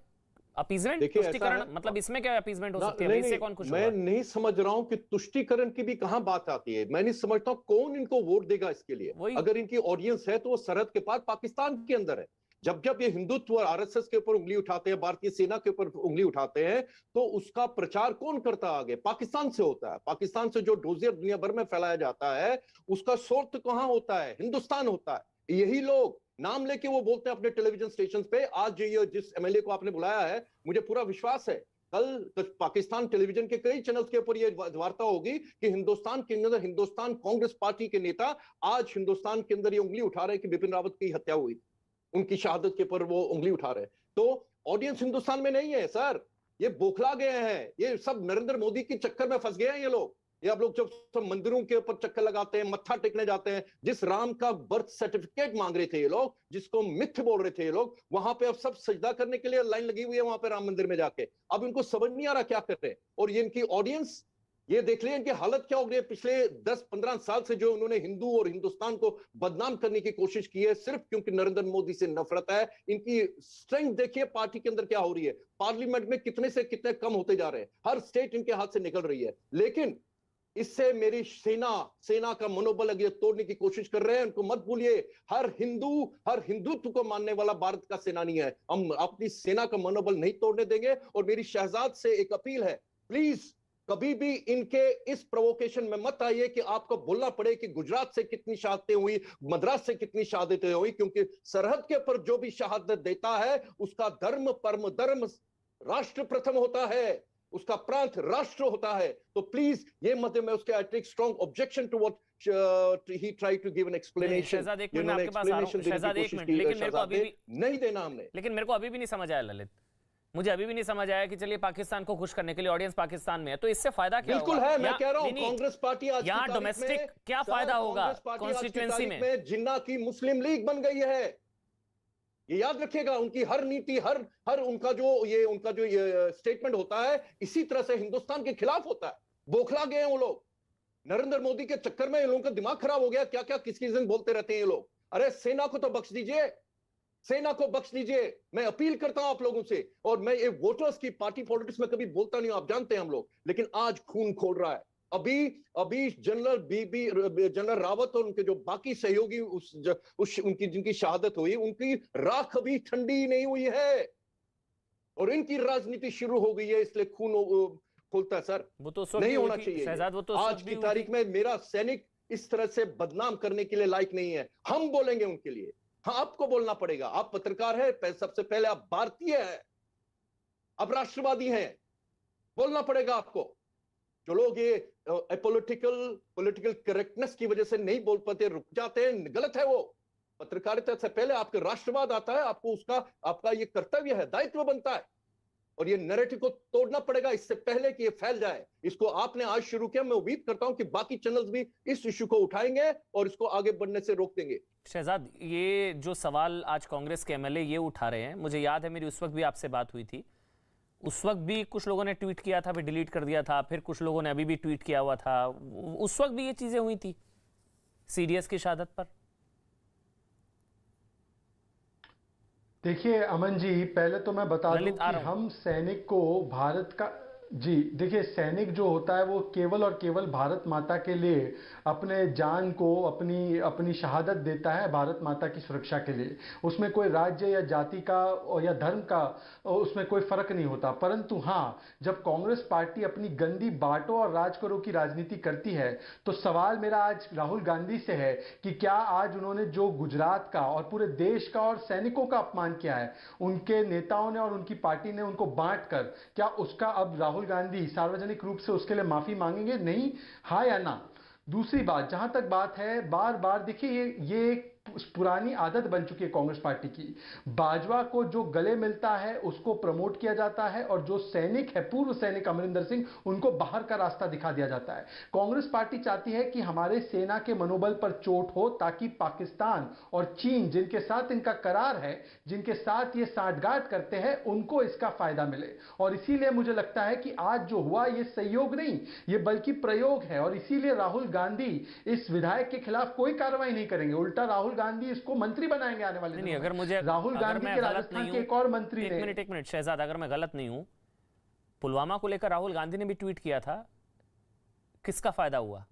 अपीजमेंट, तुष्टीकरण, मतलब इसमें क्या अपीजमेंट हो सकती है? इससे कौन खुश होगा? मैं नहीं समझ रहा हूं कि तुष्टीकरण की भी कहां बात आती है। मैं नहीं समझता हूं कौन इनको वोट देगा इसके लिए। अगर इनकी ऑडियंस है तो वो सरहद के पार पाकिस्तान के अंदर है। जब जब ये हिंदुत्व और आरएसएस के ऊपर उंगली उठाते हैं, भारतीय सेना के ऊपर उंगली उठाते हैं, तो उसका प्रचार कौन करता है आगे? पाकिस्तान से होता है। पाकिस्तान से जो डोजियर दुनिया भर में फैलाया जाता है उसका सोर्स कहां होता है? हिंदुस्तान होता है। यही लोग नाम लेके वो बोलते हैं अपने टेलीविजन स्टेशन पे। आज ये जिस एमएलए को आपने बुलाया है, मुझे पूरा विश्वास है कल पाकिस्तान टेलीविजन के कई चैनल्स के ऊपर ये वार्ता होगी कि हिंदुस्तान के अंदर हिंदुस्तान कांग्रेस पार्टी के नेता आज हिंदुस्तान के अंदर ये उंगली उठा रहे हैं कि बिपिन रावत की हत्या हुई, उनकी शहादत के ऊपर वो उंगली उठा रहे हैं। तो ऑडियंस हिंदुस्तान में नहीं है सर, ये बौखला गए हैं। ये सब नरेंद्र मोदी के चक्कर में फंस गए हैं ये लोग। ये आप लोग जब सब मंदिरों के ऊपर चक्कर लगाते हैं, मत्था टेकने जाते हैं, जिस राम का बर्थ सर्टिफिकेट मांग रहे थे ये लोग, जिसको मिथ बोल रहे थे ये लोग, वहां पे अब सब सजदा करने के लिए लाइन लगी हुई है वहां पे राम मंदिर में जाके। अब इनको समझ नहीं आ रहा क्या कर रहे हैं। और ये इनकी ऑडियंस, ये देख लें इनकी हालत क्या हो गई है। पिछले 10-15 साल से जो उन्होंने हिंदू और हिंदुस्तान को बदनाम करने की कोशिश की है सिर्फ क्योंकि नरेंद्र मोदी से नफरत है। इनकी स्ट्रेंथ देखिए पार्टी के अंदर क्या हो रही है। पार्लियामेंट में कितने से कितने कम होते जा रहे हैं, हर स्टेट इनके हाथ से निकल रही है। लेकिन इससे मेरी सेना का मनोबल अगर तोड़ने की कोशिश कर रहे हैं। उनको मत भूलिए, हर हिंदुत्व को मानने वाला भारत का सेनानी है। हम अपनी सेना का मनोबल नहीं तोड़ने देंगे। और मेरी शहजाद से एक अपील है, प्लीज कभी भी इनके इस प्रोवोकेशन में मत आइए कि आपको बोलना पड़े कि गुजरात से कितनी शहादतें हुई, मद्रास से कितनी शहादतें हुई, क्योंकि सरहद के ऊपर जो भी शहादत देता है उसका धर्म परम धर्म राष्ट्र प्रथम होता है, उसका प्रांत राष्ट्र होता है। तो प्लीज ये मत, मैं उसके I take strong objection to what he try to give an explanation. Shehzad एक मिनट, आपके पास आ रहा हूं शहजाद, एक मिनट, लेकिन मेरे को अभी भी नहीं देना हमने। लेकिन मेरे को अभी भी नहीं समझ आया ललित, मुझे अभी भी नहीं समझ आया कि चलिए पाकिस्तान को खुश करने के लिए ऑडियंस पाकिस्तान में है, तो इससे फायदा क्या बिल्कुल होगा? है, मैं कह रहा हूं कांग्रेस पार्टी आज यहाँ डोमेस्टिक क्या फायदा होगा कॉन्स्टिट्यूएंसी में? जिन्ना की मुस्लिम लीग बन गई है, ये याद रखिएगा। उनकी हर नीति, हर उनका जो ये स्टेटमेंट होता है इसी तरह से हिंदुस्तान के खिलाफ होता है। बौखला गए हैं वो लोग नरेंद्र मोदी के चक्कर में। इन लोगों का दिमाग खराब हो गया, क्या क्या किस दिन बोलते रहते हैं ये लोग। अरे सेना को तो बख्श दीजिए, सेना को बख्श दीजिए। मैं अपील करता हूं आप लोगों से। और मैं ये वोटर्स की पार्टी पॉलिटिक्स में कभी बोलता नहीं हूं, आप जानते हैं हम लोग, लेकिन आज खून खोल रहा है। अभी जनरल रावत और उनके जो बाकी सहयोगी उनकी जिनकी शहादत हुई, उनकी राख अभी ठंडी नहीं हुई है और इनकी राजनीति शुरू हो गई है, इसलिए खून खोलता है सर। वो तो नहीं होना चाहिए। आज की तारीख में मेरा सैनिक इस तरह से बदनाम करने के लिए लायक नहीं है। हम बोलेंगे उनके लिए। हाँ, आपको बोलना पड़ेगा, आप पत्रकार हैं, सबसे पहले आप भारतीय हैं, आप राष्ट्रवादी हैं, बोलना पड़ेगा आपको। जो लोग ये पॉलिटिकल करेक्टनेस की वजह से नहीं बोल पाते, रुक जाते हैं, गलत है वो। पत्रकारिता से पहले आपके राष्ट्रवाद आता है, आपको आपका ये कर्तव्य है, दायित्व बनता है। और ये नैरेटिव को तोड़ना पड़ेगा इससे पहले कि ये फैल जाए। इसको आपने आज शुरू किया, मैं उम्मीद करता हूं कि बाकी चैनल्स भी इस इश्यू को उठाएंगे और इसको आगे बढ़ने से रोक देंगे। शहजाद, ये जो सवाल आज कांग्रेस के एमएलए ये उठा रहे हैं, मुझे याद है मेरी उस वक्त भी आपसे बात हुई थी। उस वक्त भी कुछ लोगों ने ट्वीट किया था, फिर डिलीट कर दिया था, फिर कुछ लोगों ने अभी भी ट्वीट किया हुआ था। उस वक्त भी ये चीजें हुई थी सीडीएस की शहादत पर। देखिए अमन जी, पहले तो मैं बता दूं कि हम सैनिक को भारत का जी देखिए, सैनिक जो होता है वो केवल और केवल भारत माता के लिए अपने जान को, अपनी शहादत देता है भारत माता की सुरक्षा के लिए। उसमें कोई राज्य या जाति का या धर्म का उसमें कोई फर्क नहीं होता। परंतु हाँ, जब कांग्रेस पार्टी अपनी गंदी बांटो और राज करो की राजनीति करती है, तो सवाल मेरा आज राहुल गांधी से है कि क्या आज उन्होंने जो गुजरात का और पूरे देश का और सैनिकों का अपमान किया है, उनके नेताओं ने और उनकी पार्टी ने उनको बांट कर, क्या उसका अब राहुल गांधी सार्वजनिक रूप से उसके लिए माफी मांगेंगे? नहीं, हाँ या ना? दूसरी बात, जहां तक बात है, बार बार देखिए ये पुरानी आदत बन चुकी है कांग्रेस पार्टी की। बाजवा को जो गले मिलता है उसको प्रमोट किया जाता है और जो सैनिक है, पूर्व सैनिक अमरिंदर सिंह, उनको बाहर का रास्ता दिखा दिया जाता है। कांग्रेस पार्टी चाहती है कि हमारे सेना के मनोबल पर चोट हो ताकि पाकिस्तान और चीन, जिनके साथ इनका करार है, जिनके साथ ये साठगांठ करते हैं, उनको इसका फायदा मिले। और इसीलिए मुझे लगता है कि आज जो हुआ ये संयोग नहीं, ये बल्कि प्रयोग है। और इसीलिए राहुल गांधी इस विधायक के खिलाफ कोई कार्रवाई नहीं करेंगे, उल्टा राहुल गांधी इसको मंत्री बनाएंगे आने वाले दिनों में। अगर मुझे राहुल गांधी के राजस्थान के एक और मंत्री ने, एक मिनट शहजाद, अगर मैं गलत नहीं हूं, पुलवामा को लेकर राहुल गांधी ने भी ट्वीट किया था, किसका फायदा हुआ?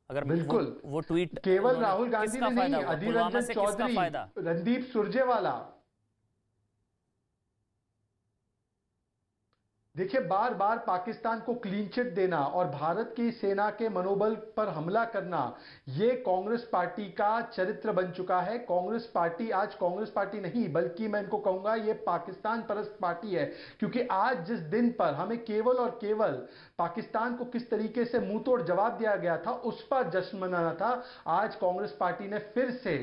अगर बिल्कुल वो ट्वीट केवल राहुल गांधी ने नहीं, अधीर रंजन चौधरी, रणदीप सुरजेवाला, देखिए बार बार पाकिस्तान को क्लीन चिट देना और भारत की सेना के मनोबल पर हमला करना, यह कांग्रेस पार्टी का चरित्र बन चुका है। कांग्रेस पार्टी आज कांग्रेस पार्टी नहीं, बल्कि मैं इनको कहूंगा यह पाकिस्तान परस्त पार्टी है। क्योंकि आज जिस दिन पर हमें केवल और केवल पाकिस्तान को किस तरीके से मुंह तोड़ जवाब दिया गया था, उस पर जश्न मनाना था, आज कांग्रेस पार्टी ने फिर से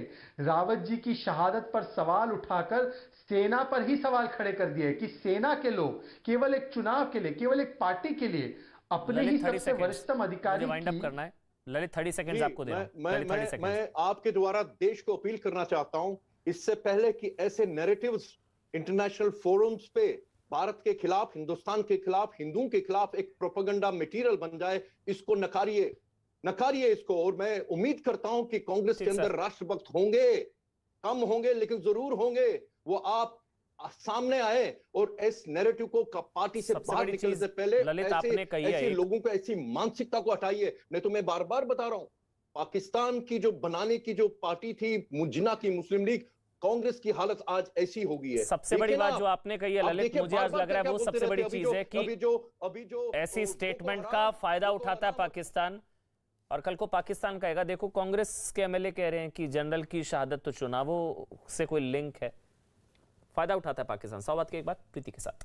रावत जी की शहादत पर सवाल उठाकर सेना पर ही सवाल खड़े कर दिए कि सेना के लोग केवल एक चुनाव के लिए, केवल एक पार्टी के लिए अपने ही सबसे वरिष्ठतम अधिकारी वाइंड अप करना है। ललित 30 सेकंड्स आपको दे रहा हूं। मैं आपके द्वारा देश को अपील करना चाहता हूं, इससे पहले कि ऐसे नैरेटिव्स इंटरनेशनल फोरम्स पे भारत के खिलाफ, हिंदुस्तान के खिलाफ, हिंदुओं के खिलाफ एक प्रोपेगेंडा मटेरियल बन जाए, इसको नकारिए इसको। और मैं उम्मीद करता हूं कि कांग्रेस के अंदर राष्ट्रभक्त होंगे, कम होंगे लेकिन जरूर होंगे, वो आप सामने आए और इस नैरेटिव को पार्टी से बाहर निकलने से पहले ऐसे लोगों को, ऐसी मानसिकता को हटाइए। नहीं तो मैं बार बार बता रहा हूं, पाकिस्तान की जो बनाने की जो पार्टी थी, जिन्ना की मुस्लिम लीग, कांग्रेस की हालत आज ऐसी हो गई है। सबसे बड़ी बात जो आपने कही है ललित, मुझे आज लग रहा है वो सबसे बड़ी चीज है कि अभी जो ऐसी स्टेटमेंट का फायदा उठाता है पाकिस्तान, और कल को पाकिस्तान कहेगा देखो कांग्रेस के एमएलए कह रहे हैं कि जनरल की शहादत तो चुनावों से कोई लिंक है। फायदा उठाता है पाकिस्तान। सौ बात की एक बात प्रीति के साथ।